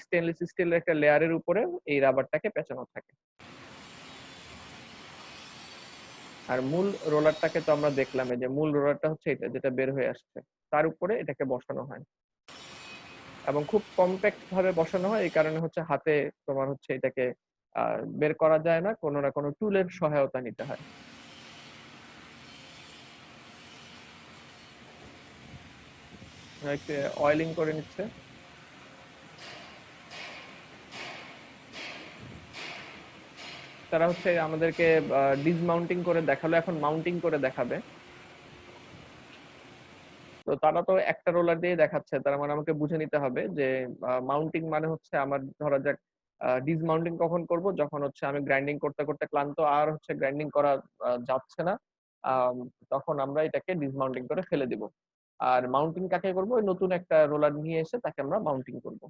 স্টেনলেস স্টিলের একটা লেয়ারের উপরে এই রাবারটাকে পেঁচানো থাকে। আর মূল রোলারটাকে তো আমরা দেখলাম, এই যে মূল রোলারটা হচ্ছে এটা যেটা বের হয়ে আসছে, তার উপরে এটাকে বসানো হয় এবং খুব কম্প্যাক্ট ভাবে বসানো হয়। এই কারণে হচ্ছে হাতে তোমার হচ্ছে এটাকে বের করা যায় না, কোনো না কোনো টুলের সহায়তা নিতে হয়। একটু অয়েলিং করে নিচ্ছে। তারা হচ্ছে আমাদেরকে ডিসমাউন্টিং করে দেখালো, এখন মাউন্টিং করে দেখাবে। তো তারা তো একটা রোলার দিয়ে দেখাচ্ছে, তার মানে আমাকে বুঝে নিতে হবে যে মাউন্টিং মানে হচ্ছে আমার ধরা যাক ডিসমাউন্টিং কখন করব, যখন হচ্ছে আমি গ্রাইন্ডিং করতে করতে ক্লান্ত আর হচ্ছে গ্রাইন্ডিং করা যাচ্ছে না, আম, তখন আমরা এটাকে ডিসমাউন্টিং করে ফেলে দিব। আর মাউন্টিং কাকে করব, ওই নতুন একটা রোলার নিয়ে এসে তাকে আমরা মাউন্টিং করব।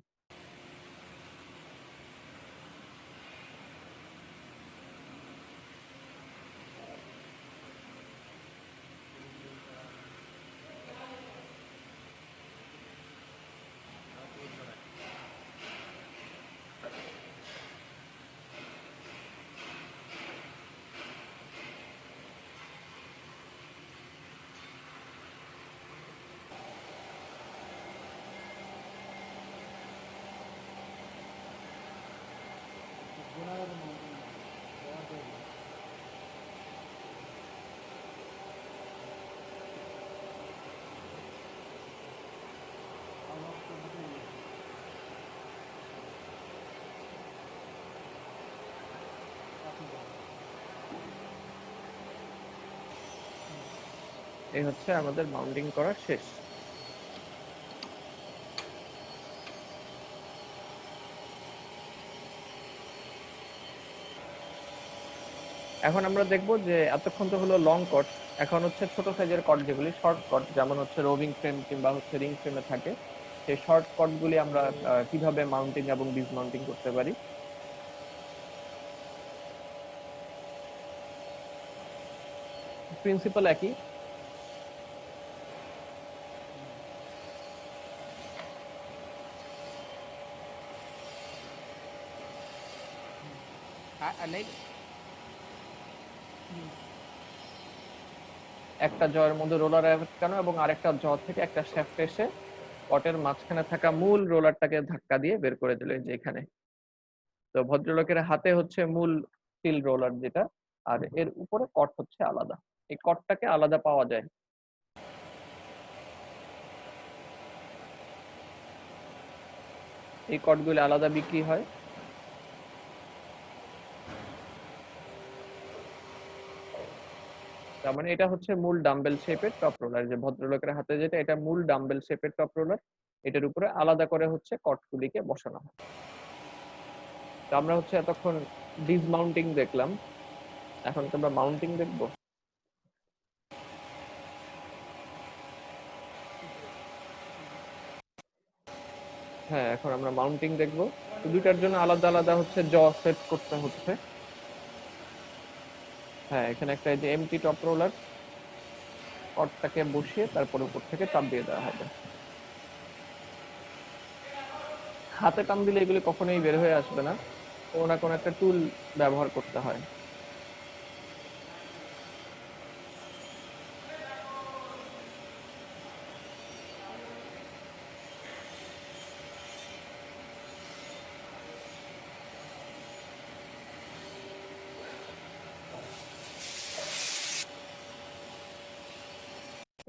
এই হচ্ছে আমাদের মাউন্টিং করা শেষ। এখন আমরা দেখব যে এতক্ষণ তো হলো লং কট, এখন হচ্ছে ছোট সাইজের কট, যেগুলি শর্ট কট, যেমন হচ্ছে রোভিং ফ্রেম কিংবা হচ্ছে রিং ফ্রেমে থাকে, সেই শর্ট কট গুলি আমরা কিভাবে মাউন্টিং এবং ডিসমাউন্টিং করতে পারি। প্রিন্সিপাল একই। একটা জয়ের মধ্যে রোলার আটকানো এবং আরেকটা জ থেকে একটা শ্যাফট এসে কটের মাঝখানে থাকা মূল রোলারটাকে ধাক্কা দিয়ে বের করে দিল, এই যে এখানে। তো ভদ্রলোকের হাতে হচ্ছে মূল স্টিল রোলার যেটা, আর এর উপরে কট হচ্ছে আলাদা। এই কটটাকে আলাদা পাওয়া যায়। এই কটগুলি আলাদা বিক্রি হয়। তার মানে এটা হচ্ছে মূল ডাম্বেল শেপের টপ রোলার, যে ভদ্রলোকের হাতে যেটা, এটা মূল ডাম্বেল শেপের টপ রোলার। এটার উপরে আলাদা করে হচ্ছে কটগুলিকে বসানো হয়। তো আমরা হচ্ছে এতক্ষণ ডিসমাউন্টিং দেখলাম, এখন কি আমরা মাউন্টিং দেখবো? হ্যাঁ, এখন আমরা মাউন্টিং দেখবো। তো দুইটার জন্য আলাদা আলাদা হচ্ছে জ সেট করতে হচ্ছে। হ্যাঁ, এখানে একটা এই যে এমটি টপ রোলার, কটটাকে বসিয়ে তারপর উপর থেকে চাপ দিয়ে দেওয়া হবে। হাতে টান দিলে এগুলি কখনোই বের হয়ে আসবে না, কোনো না কোনো একটা টুল ব্যবহার করতে হয়।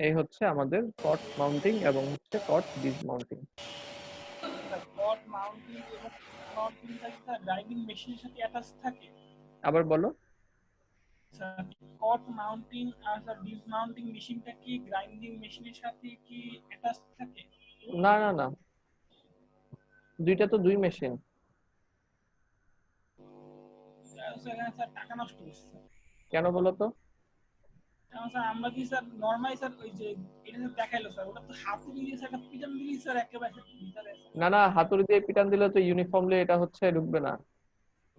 এই হচ্ছে আমাদের কট মাউন্টিং এবং হচ্ছে কট ডিসমাউন্টিং। কট মাউন্টিং এবং মাউন্টিংটা কি স্যার গ্রাইন্ডিং মেশিনের সাথে অ্যাটাচ থাকে? আবার বলো। স্যার কট মাউন্টিং আর স্যার ডিসমাউন্টিং মেশিনটা কি গ্রাইন্ডিং মেশিনের সাথে কি অ্যাটাচ থাকে? না না না, দুইটা তো দুই মেশিন। এখানে স্যার টাকা নষ্ট হচ্ছে স্যার। কেন বলো তো? কারণ স্যার আমরা কি স্যার নরমালি স্যার ওই যে এটা যে দেখাইলো স্যার, ওটা তো হাতুড়ি দিয়ে স্যার একটা পিটান দিলেই স্যার একেবারে ভিতরে আছে। না না, হাতুড়ি দিয়ে পিটান দিলে তো ইউনিফর্মলি এটা হচ্ছে ঢুকবে না।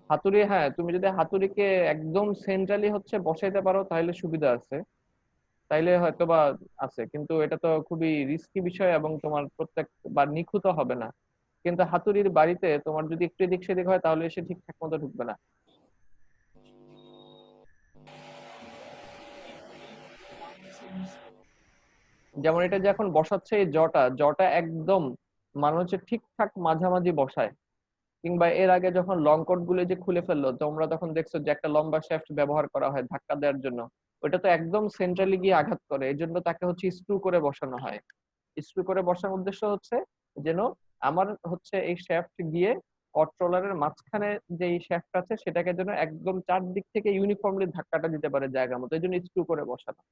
হাতুড়ি, হ্যাঁ, তুমি যদি হাতুড়িকে একদম সেন্ট্রালি হচ্ছে বসাইতে পারো তাহলে সুবিধা আছে, তাইলে হয়তো বা আছে, কিন্তু এটা তো খুবই রিস্কি বিষয় এবং তোমার প্রত্যেকবার নিখুঁত হবে না। কিন্তু হাতুড়ির বাড়িতে তোমার যদি একটু এদিক সেদিক হয় তাহলে সে ঠিকঠাক মতো ঢুকবে না। যেমন এটা যে এখন বসাচ্ছে, এই জটা জটা একদম মানে হচ্ছে ঠিকঠাক মাঝামাঝি বসায়। কিংবা এর আগে যখন লং কোট গুলো যে খুলে ফেললো, তোমরা তখন দেখছো যে একটা লম্বা শ্যাফট ব্যবহার করা হয় ধাক্কা দেওয়ার জন্য, ওটা তো একদম সেন্ট্রালি গিয়ে আঘাত করে, এই জন্য তাকে হচ্ছে স্ক্রু করে বসানো হয়। স্ক্রু করে বসানোর উদ্দেশ্য হচ্ছে যেন আমার হচ্ছে এই শ্যাফট গিয়ে কন্ট্রোলারের মাঝখানে যে এই শ্যাফট আছে সেটাকে যেন একদম চারদিক থেকে ইউনিফর্মলি ধাক্কাটা দিতে পারে জায়গা মতো, এই জন্য স্ক্রু করে বসানো।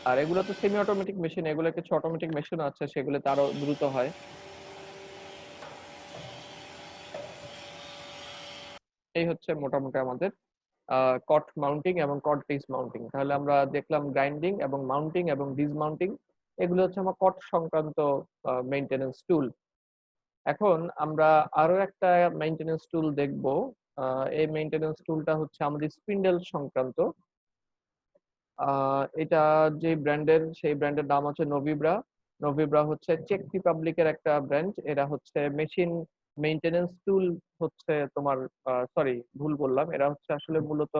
আর এগুলো তো সেমি অটোমেটিক মেশিন, এগুলো কিছু অটোমেটিক মেশিন আছে সেগুলোতে আরো দ্রুত হয়। এই হচ্ছে মোটামুটি আমাদের কট মাউন্টিং এবং কট ডিসমাউন্টিং। তাহলে আমরা দেখলাম গ্রাইন্ডিং এবং মাউন্টিং এবং ডিসমাউন্টিং, এগুলো হচ্ছে আমার কট সংক্রান্ত মেইনটেনেন্স টুল। এখন আমরা আরো একটা মেইনটেনেন্স টুল দেখব। এই মেইনটেনেন্স টুলটা হচ্ছে আমাদের স্পিন্ডেল সংক্রান্ত। এটা যে ব্র্যান্ডের, সেই ব্র্যান্ডের নাম হচ্ছে নোভিব্রা। নোভিব্রা হচ্ছে চেক রিপাবলিকের একটা ব্র্যান্ড। এরা হচ্ছে মেশিন মেইনটেনেন্স টুল হচ্ছে তোমার, সরি ভুল বললাম, এরা হচ্ছে আসলে মূলত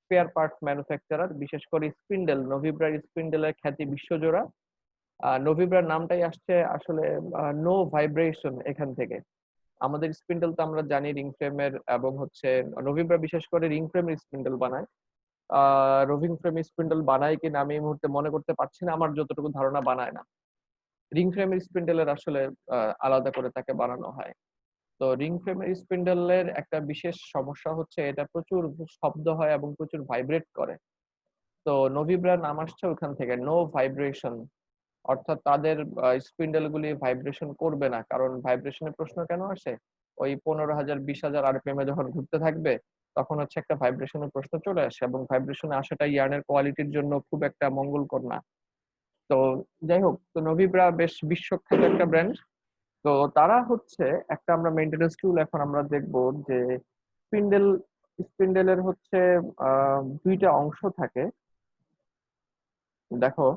স্পেয়ার পার্টস ম্যানুফ্যাকচারার। বিশেষ করে স্পিন্ডেল, নোভিব্রার স্পিন্ডেলের খ্যাতি বিশ্বজোড়া। নোভিব্রার নামটাই আসছে আসলে নো ভাইব্রেশন এখান থেকে। আমাদের স্পিন্ডেল তো আমরা জানি রিং ফ্রেমের, এবং হচ্ছে নোভিব্রা বিশেষ করে রিং ফ্রেমের স্পিন্ডেল বানায়। রোভিং ফ্রেম স্পিন্ডেল বানায় কিনা আমি এই মুহূর্তে মনে করতে পারছি না, আমার যতটুকু ধারণা বানায় না। রিং ফ্রেমের স্পিন্ডেলের আসলে আলাদা করে তাকে বানানো হয়। তো রিং ফ্রেমের স্পিন্ডেলের একটা বিশেষ সমস্যা হচ্ছে এটা প্রচুর শব্দ হয় এবং প্রচুর ভাইব্রেট করে। তো নোভিব্রার নাম আসছে ওখান থেকে, নো ভাইব্রেশন, অর্থাৎ তাদের স্পিন্ডেল গুলি ভাইব্রেশন করবে না। কারণ ভাইব্রেশনের প্রশ্ন কেন আসে, ওই 15,000 20,000 আরপিএম এ যখন ঘুরতে থাকবে তখন হচ্ছে একটা ভাইব্রেশনের প্রশ্ন চলে আসে, এবং ভাইব্রেশনে আসাটা ইয়ার্নের কোয়ালিটির জন্য খুব একটা মঙ্গলকর না। তো যাই হোক, তো নোভিব্রা বেশ বিশ্বখ্যাত একটা ব্র্যান্ড। তো তারা হচ্ছে একটা, আমরা মেইনটেনেন্স টুল এখন আমরা দেখব যে স্পিন্ডেল, স্পিন্ডেলের হচ্ছে দুইটা অংশ থাকে। দেখো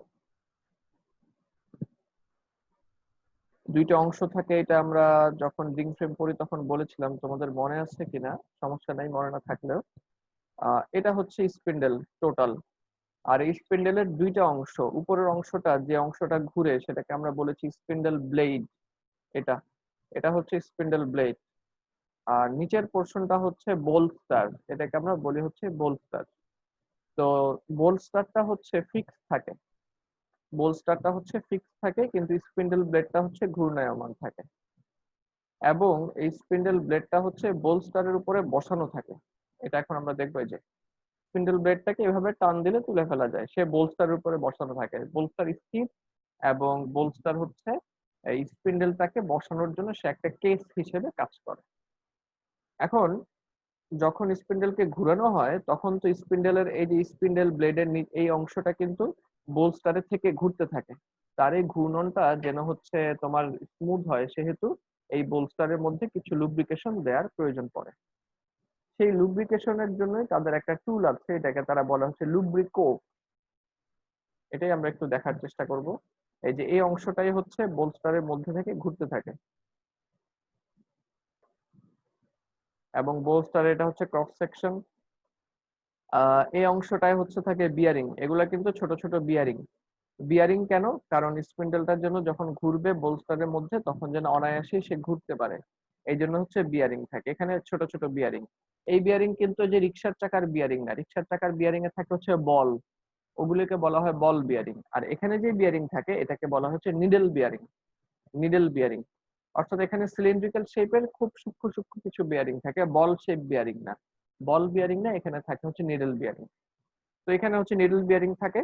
দুইটা অংশ থাকে, এটা আমরা যখন রিং ফ্রেম পড়ি তখন বলেছিলাম, তোমাদের মনে আছে কিনা সমস্যা নাই মনে না থাকলেও। এটা হচ্ছে স্পিন্ডেল টোটাল। আর এই স্পিন্ডেলের দুইটা অংশ, উপরের অংশটা যে অংশটা ঘুরে সেটাকে আমরা বলেছি স্পিন্ডেল ব্লেড। এটা এটা হচ্ছে স্পিন্ডেল ব্লেড। আর নিচের পোর্শনটা হচ্ছে বোল্টস্টার, এটাকে আমরা বলি হচ্ছে বোল্টস্টার। তো বোল্টস্টারটা হচ্ছে ফিক্স থাকে, বোল্টস্টারটা হচ্ছে ফিক্স থাকে, কিন্তু স্পিন্ডেল ব্লেডটা হচ্ছে ঘূর্ণায়মান থাকে। এবং এই স্পিন্ডেল ব্লেডটা হচ্ছে বোল্টস্টারের উপরে বসানো থাকে। এটা এখন আমরা দেখবো, এই যে স্পিন্ডেল ব্লেডটাকে এভাবে টান দিলে তুলে ফেলা যায়, সে বোল্টস্টারের উপরে বসানো থাকে। বোল্টস্টার স্থির, এবং বোল্টস্টার হচ্ছে এই স্পিন্ডেলটাকে বসানোর জন্য সে একটা কেস হিসেবে কাজ করে। এখন যখন স্পিন্ডেলকে ঘুরানো হয় তখন তো স্পিন্ডেলের এই যে স্পিন্ডেল ব্লেডের এই অংশটা কিন্তু বোল্টস্টারের থেকে ঘুরতে থাকে। তার এই ঘূর্ণনটা যেন হচ্ছে তোমার স্মুথ হয়, সেহেতু এই বোল্টস্টারের মধ্যে কিছু লুব্রিকেশন দেওয়ার প্রয়োজন পড়ে। সেই লুব্রিকেশনের জন্যই তাদের একটা টুল আছে, এটাকে তারা বলা হচ্ছে লুব্রিকো। এটাই আমরা একটু দেখার চেষ্টা করব। এই যে এই অংশটাই হচ্ছে বোল্টস্টারের মধ্যে থেকে ঘুরতে থাকে, এবং বোল্টস্টার এটা হচ্ছে ক্রস সেকশন। এই অংশটাই হচ্ছে থাকে বিয়ারিং, এগুলা কিন্তু ছোট ছোট বিয়ারিং। বিয়ারিং কেন, কারণ স্পিন্ডেলটার জন্য যখন ঘুরবে বোল্টস্টারের মধ্যে তখন যেন অনায়াসে সে ঘুরতে পারে, এই জন্য হচ্ছে বিয়ারিং থাকে এখানে ছোট ছোট বিয়ারিং। এই বিয়ারিং কিন্তু যে রিক্সার চাকার বিয়ারিং না, রিক্সার চাকার বিয়ারিং এ থাকে হচ্ছে বল, ওগুলোকে বলা হয় বল বিয়ারিং। আর এখানে যে বিয়ারিং থাকে এটাকে বলা হচ্ছে নিডল বিয়ারিং, নিডল বিয়ারিং। অর্থাৎ এখানে সিলিন্ড্রিক্যাল শেপের খুব সূক্ষ্ম সূক্ষ্ম কিছু বিয়ারিং থাকে, বল শেপ বিয়ারিং না, বল বিয়ারিং না, এখানে থাকে হচ্ছে নিডল বিয়ারিং। তো এখানে হচ্ছে নিডল বিয়ারিং থাকে,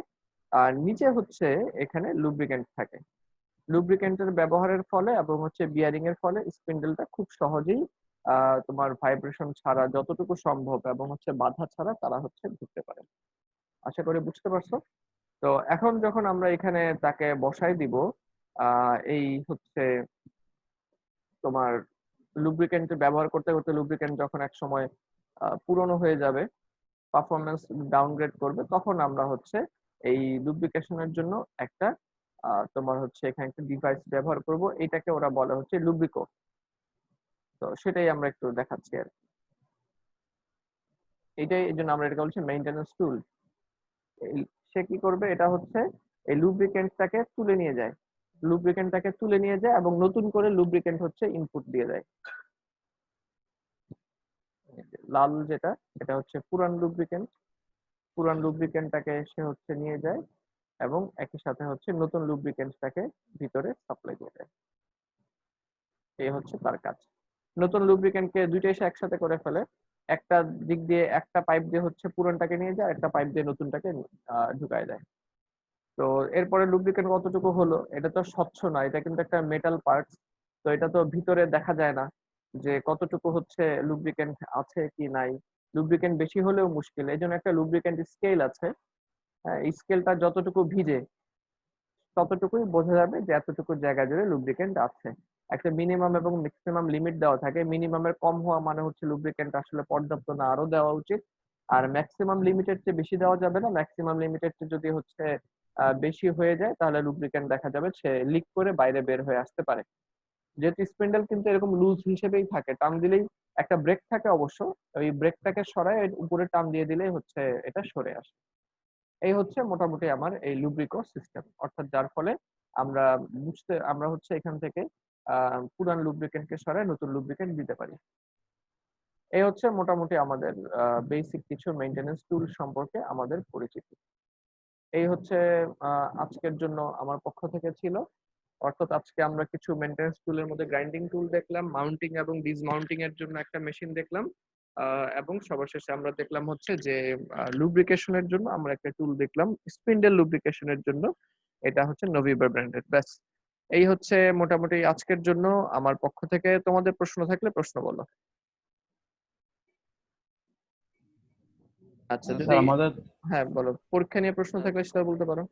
আর নিচে হচ্ছে এখানে লুব্রিকেন্ট থাকে। লুব্রিকেন্টের ব্যবহারের ফলে এবং হচ্ছে বিয়ারিং এর ফলে স্পিন্ডেলটা খুব সহজেই তোমার ভাইব্রেশন ছাড়া যতটুকু সম্ভব এবং হচ্ছে বাধা ছাড়া তারা হচ্ছে ঘুরতে পারে। আশা করি বুঝতে পারছো। তো এখন যখন আমরা এখানে তাকে বসাই দিব, এই হচ্ছে তোমার লুব্রিকেন্ট ব্যবহার করতে করতে লুব্রিকেন্ট যখন এক সময় পুরনো হয়ে যাবে, পারফরমেন্স ডাউনগ্রেড করবে, তখন আমরা হচ্ছে এই লুব্রিকেশনের জন্য একটা তোমার হচ্ছে এখানে একটা ডিভাইস ব্যবহার করব, এটাকে ওরা বলে হচ্ছে লুব্রিকো। তো সেটাই আমরা একটু দেখাচ্ছি আর কি। এটাই এই জন্য আমরা এটাকে বলছি মেইনটেনেন্স টুল। সে কি করবে, এটা হচ্ছে এই লুব্রিকেন্টটাকে তুলে নিয়ে যায়, লুব্রিকেন্টটাকে তুলে নিয়ে যায় এবং নতুন করে লুব্রিকেন্ট হচ্ছে ইনপুট দিয়ে দেয়। লাল যেটা, এটা হচ্ছে পুরান লুব্রিকেন্ট, পুরান লুব্রিকেন্টটাকে সে হচ্ছে নিয়ে যায় এবং একই সাথে হচ্ছে নতুন লুব্রিকেন্টটাকে ভিতরে সাপ্লাই দিয়ে দেয়। এই হচ্ছে তার কাজ। নতুন লুব্রিকেন্টকে দুইটাই সে একসাথে করে ফেলে, একটা দিক দিয়ে একটা পাইপ দিয়ে হচ্ছে পুরানটাকে নিয়ে যায়, একটা পাইপ দিয়ে নতুনটাকে ঢুকায় দেয়। তো তো এরপরে লুব্রিকেন্ট কতটুকু হলো, এটা তো স্বচ্ছ না, এটা কিন্তু একটা মেটাল পার্ট। তো এটা তো ভিতরে দেখা যায় না যে কতটুকু হচ্ছে লুব্রিকেন্ট আছে কি নাই। লুব্রিকেন্ট বেশি হলেও মুশকিল, এই জন্য একটা লুব্রিকেন্ট স্কেল আছে। এই স্কেলটা যতটুকু ভিজে ততটুকুই বোঝা যাবে যে এতটুকু জায়গা জুড়ে লুব্রিকেন্ট আছে। একটা মিনিমাম এবং ম্যাক্সিমাম লিমিট দেওয়া থাকে। মিনিমামের কম হওয়া মানে হচ্ছে লুব্রিকেন্ট আসলে পর্যাপ্ত না, আরো দেওয়া উচিত। আর ম্যাক্সিমাম লিমিটের চেয়ে বেশি দেওয়া যাবে না। ম্যাক্সিমাম লিমিটের চেয়ে যদি হচ্ছে বেশি হয়ে যায় তাহলে লুব্রিকেন্ট দেখা যাবে সে লিক করে বাইরে বের হয়ে আসতে পারে। যেহেতু স্পিন্ডেল কিন্তু এরকম লুজ হিসেবেই থাকে, টান দিলেই একটা ব্রেক থাকে অবশ্য, ওই ব্রেকটাকে সরায় এর উপরে টান দিয়ে দিলেই হচ্ছে এটা সরে আসে। এই হচ্ছে মোটামুটি আমার এই লুব্রিকো সিস্টেম, অর্থাৎ যার ফলে আমরা হচ্ছে এখান থেকে পুরান লুব্রিকেন্টকে সরায় নতুন লুব্রিকেন্ট দিতে পারি। এই হচ্ছে মোটামুটি আমাদের বেসিক কিছু মেইনটেনেন্স টুল সম্পর্কে আমাদের পরিচিতি। এই হচ্ছে আজকের জন্য আমার পক্ষ থেকে ছিল। অর্থাৎ আজকে আমরা কিছু মেইনটেনেন্স টুলের মধ্যে গ্রাইন্ডিং টুল দেখলাম, মাউন্টিং এবং ডিসমাউন্টিং এর জন্য একটা মেশিন দেখলাম, এবং সবার শেষে আমরা দেখলাম হচ্ছে যে লুব্রিকেশনের জন্য আমরা একটা টুল দেখলাম, স্পিন্ডেল লুব্রিকেশনের জন্য। এটা হচ্ছে নভিবার ব্র্যান্ডের। ব্যাস, এই হচ্ছে মোটামুটি আজকের জন্য আমার পক্ষ থেকে। তোমাদের প্রশ্ন থাকলে প্রশ্ন বলো। আচ্ছা, যদি স্যার আমাদের হ্যাঁ বলো, পরীক্ষা নিয়ে প্রশ্ন থাকলে সেটা বলতে পারো।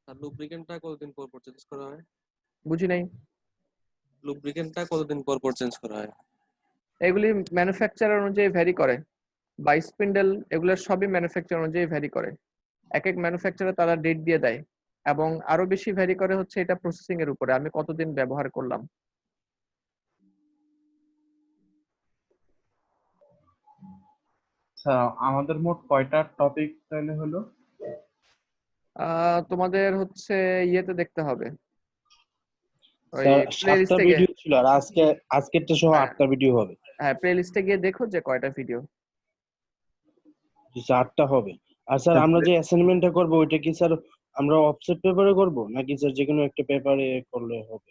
আর লুব্রিকেন্টটা কতদিন পর পর চেঞ্জ করা হয়? বুঝি নাই। লুব্রিকেন্টটা কতদিন পর পর চেঞ্জ করা হয়? এগুলি ম্যানুফ্যাকচারার অনুযায়ী ভ্যারি করে, বা স্পিন্ডেল এগুলোর সবই ম্যানুফ্যাকচার অনুযায়ী ভ্যারি করে। এক এক ম্যানুফ্যাকচারার তারা ডেট দিয়ে দেয়, এবং আরো বেশি ভ্যারি করে হচ্ছে এটা প্রসেসিং এর উপরে, আমি কতদিন ব্যবহার করলাম। স্যার আমাদের মোট কয়টা টপিক তাহলে হলো? তোমাদের হচ্ছে ইয়েতে দেখতে হবে, ওই স্যার প্লে 7টা লিস্টে গিয়ে। ভিডিও ছিল আর আজকেরটা সহ হ্যাঁ 8টা ভিডিও হবে। হ্যাঁ, প্লে লিস্টে গিয়ে দেখো যে কয়টা ভিডিও। জি স্যার 8টা হবে। আর স্যার আমরা যে অ্যাসাইনমেন্টটা করব ওইটা কি স্যার আমরা অফসেট পেপারে করব নাকি স্যার যে কোনো একটা পেপারে করলে হবে?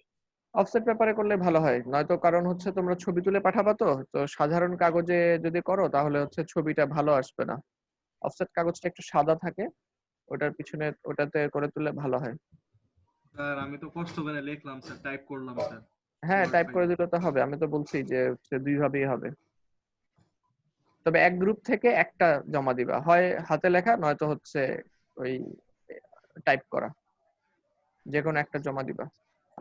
অফসেট পেপারে করলে ভালো হয়, নয়তো কারণ হচ্ছে তোমরা ছবি তুলে পাঠাবা, তো তো সাধারণ কাগজে যদি করো তাহলে হচ্ছে ছবিটা ভালো আসবে না। অফসেট কাগজটা একটু সাদা থাকে, ওটার পিছনে ওটাতে করে তুললে ভালো হয়। স্যার আমি তো কষ্ট করে লিখলাম স্যার, টাইপ করলাম স্যার। হ্যাঁ, টাইপ করে দিলে তো হবে, আমি তো বলছি যে হচ্ছে দুই ভাবেই হবে। তবে এক গ্রুপ থেকে একটা জমা দিবা, হয় হাতে লেখা নয়তো হচ্ছে ওই টাইপ করা, যে কোনো একটা জমা দিবা।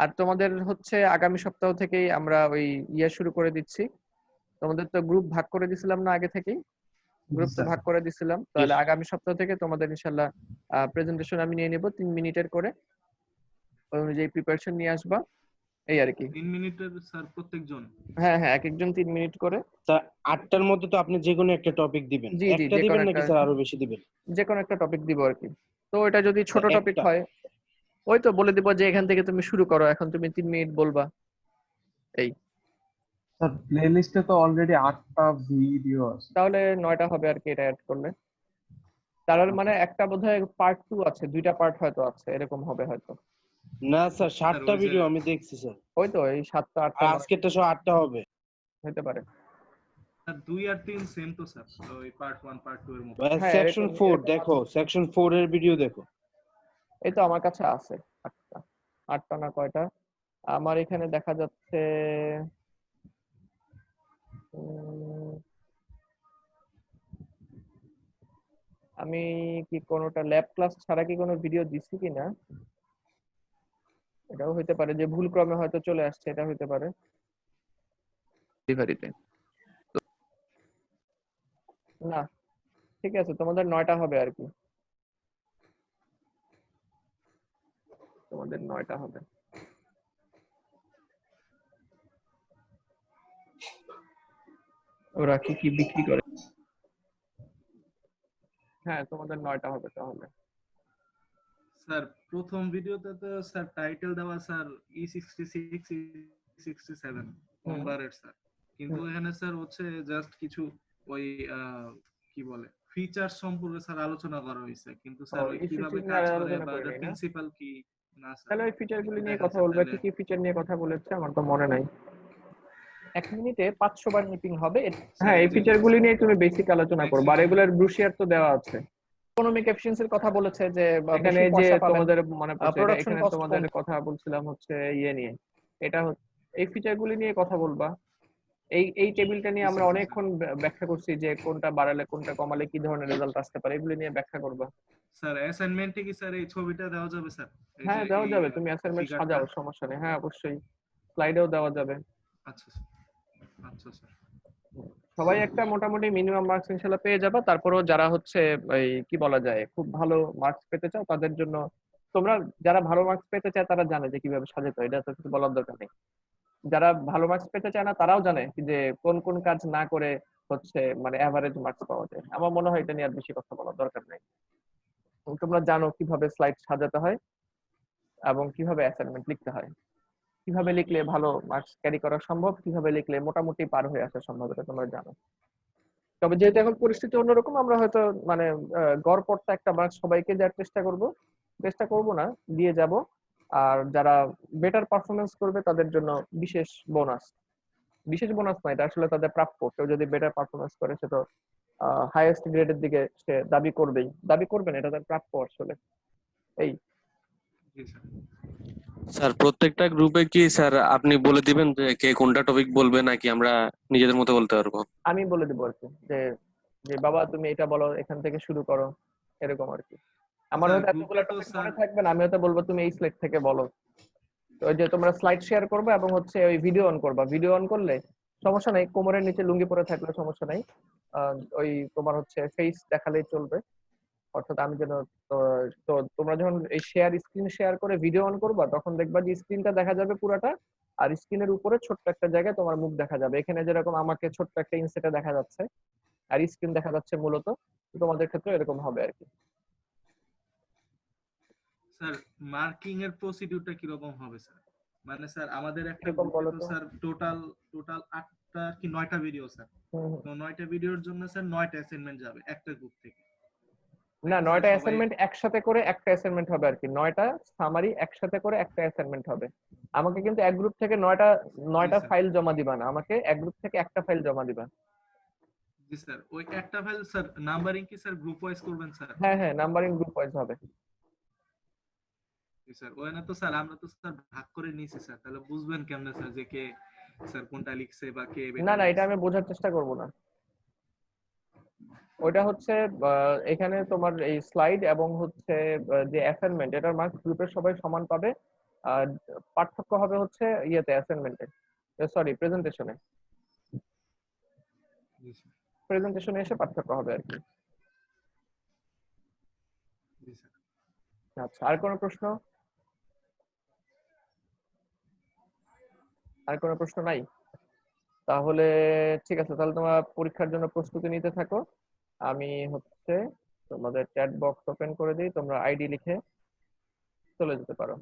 আর তোমাদের হচ্ছে আগামী সপ্তাহ থেকেই আমরা ওই শুরু করে দিচ্ছি। তোমাদের তো গ্রুপ ভাগ করে দিছিলাম না আগে থেকেই? গ্রুপ তো ভাগ করে দিছিলাম, তাহলে আগামী সপ্তাহ থেকে তোমাদের ইনশাআল্লাহ প্রেজেন্টেশন আমি নিয়ে নিব 3 মিনিটের করে, ওই অনুযায়ী প্রিপারেশন নিয়ে আসবা, এই আর কি। 3 মিনিটের স্যার প্রত্যেকজন? হ্যাঁ হ্যাঁ, এক একজন 3 মিনিট করে। স্যার 8টার মধ্যে তো আপনি যে কোনো একটা টপিক দিবেন, জি জি, একটা যে দিবেন কোনো নাকি একটা, স্যার আরো বেশি দিবেন? যে কোনো একটা টপিক দিব আর কি। তো এটা যদি ছোট স্যার, টপিক একটা। হয়, ওই তো বলে দিব যে এখান থেকে তুমি শুরু করো, এখন তুমি 3 মিনিট বলবা, এই। স্যার প্লেলিস্টে তো অলরেডি 8টা ভিডিও আছে। তাহলে 9টা হবে আর কি, এটা অ্যাড করলে। তার মানে একটা বোধহয় পার্ট 2 আছে, দুইটা পার্ট হয়তো আছে, এরকম হবে হয়তো। না স্যার 7টা ওই যে- ভিডিও আমি দেখছি স্যার। ওই তো এই 7টা আর 8টা আজকেরটা সহ 8টা হবে। হতে পারে। স্যার 2 আর 3 সেম তো স্যার, ওই পার্ট 1 পার্ট 2 এর মতো। হ্যাঁ, সেকশন এরকম 4 দেখো, সেকশন 4 এর ভিডিও দেখো। এই তো আমার কাছে আছে 8টা। 8টা না কয়টা আমার এখানে দেখা যাচ্ছে। আমি কি কোনোটা ল্যাব ক্লাস ছাড়া কি কোনো ভিডিও দিছি কিনা, এটাও হইতে পারে যে ভুল ক্রমে হয়তো চলে আসছে, এটা হইতে পারে ডেলিভারিতে। না, ঠিক আছে, তোমাদের 9টা হবে আর কি, তোমাদের 9টা হবে। ওরা কি কি বিক্রি করে? হ্যাঁ, তোমাদের 9টা হবে তাহলে। স্যার প্রথম ভিডিওতে তো স্যার টাইটেল দেওয়া স্যার E66 E67 কম্বারের স্যার, কিন্তু এখানে স্যার হচ্ছে জাস্ট কিছু ওই কি বলে ফিচার সম্পর্কে স্যার আলোচনা করা হয়েছে, কিন্তু স্যার ওই কিভাবে কাজ করে বা এর প্রিন্সিপাল কি না স্যার। তাহলে ওই ফিচার গুলি নিয়ে কথা বলবে, কি কি ফিচার নিয়ে কথা বলেছে আমার তো মনে নাই। 1 মিনিটে 500 বার নিপিং হবে। হ্যাঁ, এই ফিচার গুলি নিয়ে তুমি বেসিক আলোচনা করবে, আর এগুলার ব্রুশিয়ার তো দেওয়া আছে, ইকোনমিক এফিসিয়েন্সির কথা বলেছে যে এখানে বেশি যে পয়সা পাবেন। তোমাদের মনে পড়ছে প্রোডাকশন এখানে কস্ট তোমাদের কম। কথা বলছিলাম হচ্ছে ইয়ে নিয়ে, এটা এই ফিচারগুলি নিয়ে কথা বলবা। এই টেবিলটা নিয়ে আমরা অনেকক্ষণ ব্যাখ্যা করছি যে কোনটা বাড়ালে কোনটা কমালে কি ধরনের রেজাল্ট আসতে পারে, এগুলি নিয়ে ব্যাখ্যা করবা। স্যার অ্যাসাইনমেন্টে কি স্যার এই ছবিটা দেওয়া যাবে স্যার? এই হ্যাঁ যে দেওয়া এই যাবে, তুমি অ্যাসাইনমেন্ট ফিগারটা? সাজাও, সমস্যা নেই। হ্যাঁ অবশ্যই, স্লাইডেও দেওয়া যাবে। আচ্ছা স্যার, আচ্ছা স্যার। সবাই একটা মোটামুটি মিনিমাম মার্কস ইনশাল্লাহ পেয়ে যাবে। তারপরেও যারা হচ্ছে এই কি বলা যায় খুব ভালো মার্কস পেতে চাও তাদের জন্য, তোমরা যারা ভালো মার্কস পেতে চায় তারা জানে যে কিভাবে সাজাতে হয়, এটা তো কিছু বলার দরকার নেই। যারা ভালো মার্কস পেতে চায় না তারাও জানে যে কোন কোন কাজ না করে হচ্ছে মানে অ্যাভারেজ মার্কস পাওয়া যায়। আমার মনে হয় এটা নিয়ে আর বেশি কথা বলার দরকার নেই। তোমরা জানো কিভাবে স্লাইড সাজাতে হয় এবং কিভাবে অ্যাসাইনমেন্ট লিখতে হয়, কিভাবে লিখলে ভালো মার্কস ক্যারি করা সম্ভব, কিভাবে লিখলে মোটামুটি পার হয়ে আসা সম্ভব, এটা তোমরা জানো। তবে যেহেতু এখন পরিস্থিতি অন্যরকম, আমরা হয়তো মানে গড়পড়তা একটা মার্কস সবাইকে দেওয়ার চেষ্টা করব না, দিয়ে যাব। আর যারা বেটার পারফরমেন্স করবে তাদের জন্য বিশেষ বোনাস, বিশেষ বোনাস নয়, এটা আসলে তাদের প্রাপ্য। কেউ যদি বেটার পারফরমেন্স করে সে তো হাইয়েস্ট গ্রেডের দিকে সে দাবি করবেন, এটা তার প্রাপ্য আসলে। এই জি স্যার। স্যার প্রত্যেকটা গ্রুপে কি স্যার আপনি বলে দিবেন যে কে কোনটা টপিক বলবে, নাকি আমরা নিজেদের মতো বলতে পারবো? আমি বলে দেবো আর কি, যে যে বাবা তুমি এটা বলো, এখান থেকে শুরু করো, এরকম আর কি। আমার স্যার হয়তো গ্রুপে এতগুলো তো টপিক স্যার মনে থাকবে না, আমি হয়তো বলবো তুমি এই স্লাইড থেকে বলো। তো ওই যে তোমরা স্লাইড শেয়ার করবে এবং হচ্ছে ওই ভিডিও অন করবা, ভিডিও অন করলে সমস্যা নাই, কোমরের নিচে লুঙ্গি পরে থাকলে সমস্যা নাই। ওই তোমার হচ্ছে ফেস দেখালেই চলবে। অর্থাৎ আমি যেন, তো তো তোমরা যখন এই স্ক্রিন শেয়ার করে ভিডিও অন করবা তখন দেখবা যে স্ক্রিনটা দেখা যাবে পুরাটা, আর স্ক্রিনের উপরে ছোট্ট একটা জায়গায় তোমার মুখ দেখা যাবে। এখানে যেরকম আমাকে ছোট্ট একটা ইনসেটে দেখা যাচ্ছে আর স্ক্রিন দেখা যাচ্ছে মূলত, তোমাদের ক্ষেত্রে এরকম হবে আর কি। স্যার মার্কিং এর প্রসিডিউরটা কি রকম হবে স্যার? মানে স্যার আমাদের একটা এরকম গ্রুপে বলো তো তো। স্যার টোটাল টোটাল 8টা কি 9টা ভিডিও স্যার। হুম, হুম। তো 9টা ভিডিওর জন্য স্যার 9টা অ্যাসাইনমেন্ট যাবে একটা গ্রুপ থেকে। না, নাকি স্যার 9টা সবাই? অ্যাসাইনমেন্ট একসাথে করে একটা অ্যাসাইনমেন্ট হবে আর কি, 9টা সামারি একসাথে করে একটা অ্যাসাইনমেন্ট হবে। আমাকে কিন্তু এক গ্রুপ থেকে 9টা জি 9টা স্যার, ফাইল জমা দিবা না, আমাকে এক গ্রুপ থেকে একটা ফাইল জমা দিবা। জি স্যার। ওই একটা ফাইল স্যার নাম্বারিং কি স্যার গ্রুপ ওয়াইজ করবেন স্যার? হ্যাঁ হ্যাঁ, নাম্বারিং গ্রুপ ওয়াইজ হবে। জি স্যার। ওখানে তো স্যার আমরা তো স্যার ভাগ করে নিয়েছি স্যার, তাহলে বুঝবেন কেমনে স্যার যে কে স্যার কোনটা লিখছে বা কে না বেটার না, এটা লিখছে? আমি বোঝার চেষ্টা করব না। ওইটা হচ্ছে এখানে তোমার এই স্লাইড এবং হচ্ছে যে অ্যাসাইনমেন্ট, এটার মার্কস গ্রুপের সবাই সমান পাবে। আর পার্থক্য হবে হচ্ছে ইয়েতে অ্যাসাইনমেন্টে, সরি প্রেজেন্টেশনে, জি স্যার, প্রেজেন্টেশনে এসে পার্থক্য হবে আর কি। জি স্যার। আচ্ছা, আর কোনো প্রশ্ন? আর কোনো প্রশ্ন নাই? তাহলে ঠিক আছে, তাহলে তোমরা পরীক্ষার জন্য প্রস্তুতি নিতে থাকো। আমি হচ্ছে তোমাদের চ্যাট বক্স ওপেন করে দিই, তোমরা আইডি লিখে চলে যেতে পারো।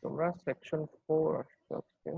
তোমরা সেকশন 4 আসছো আজকে।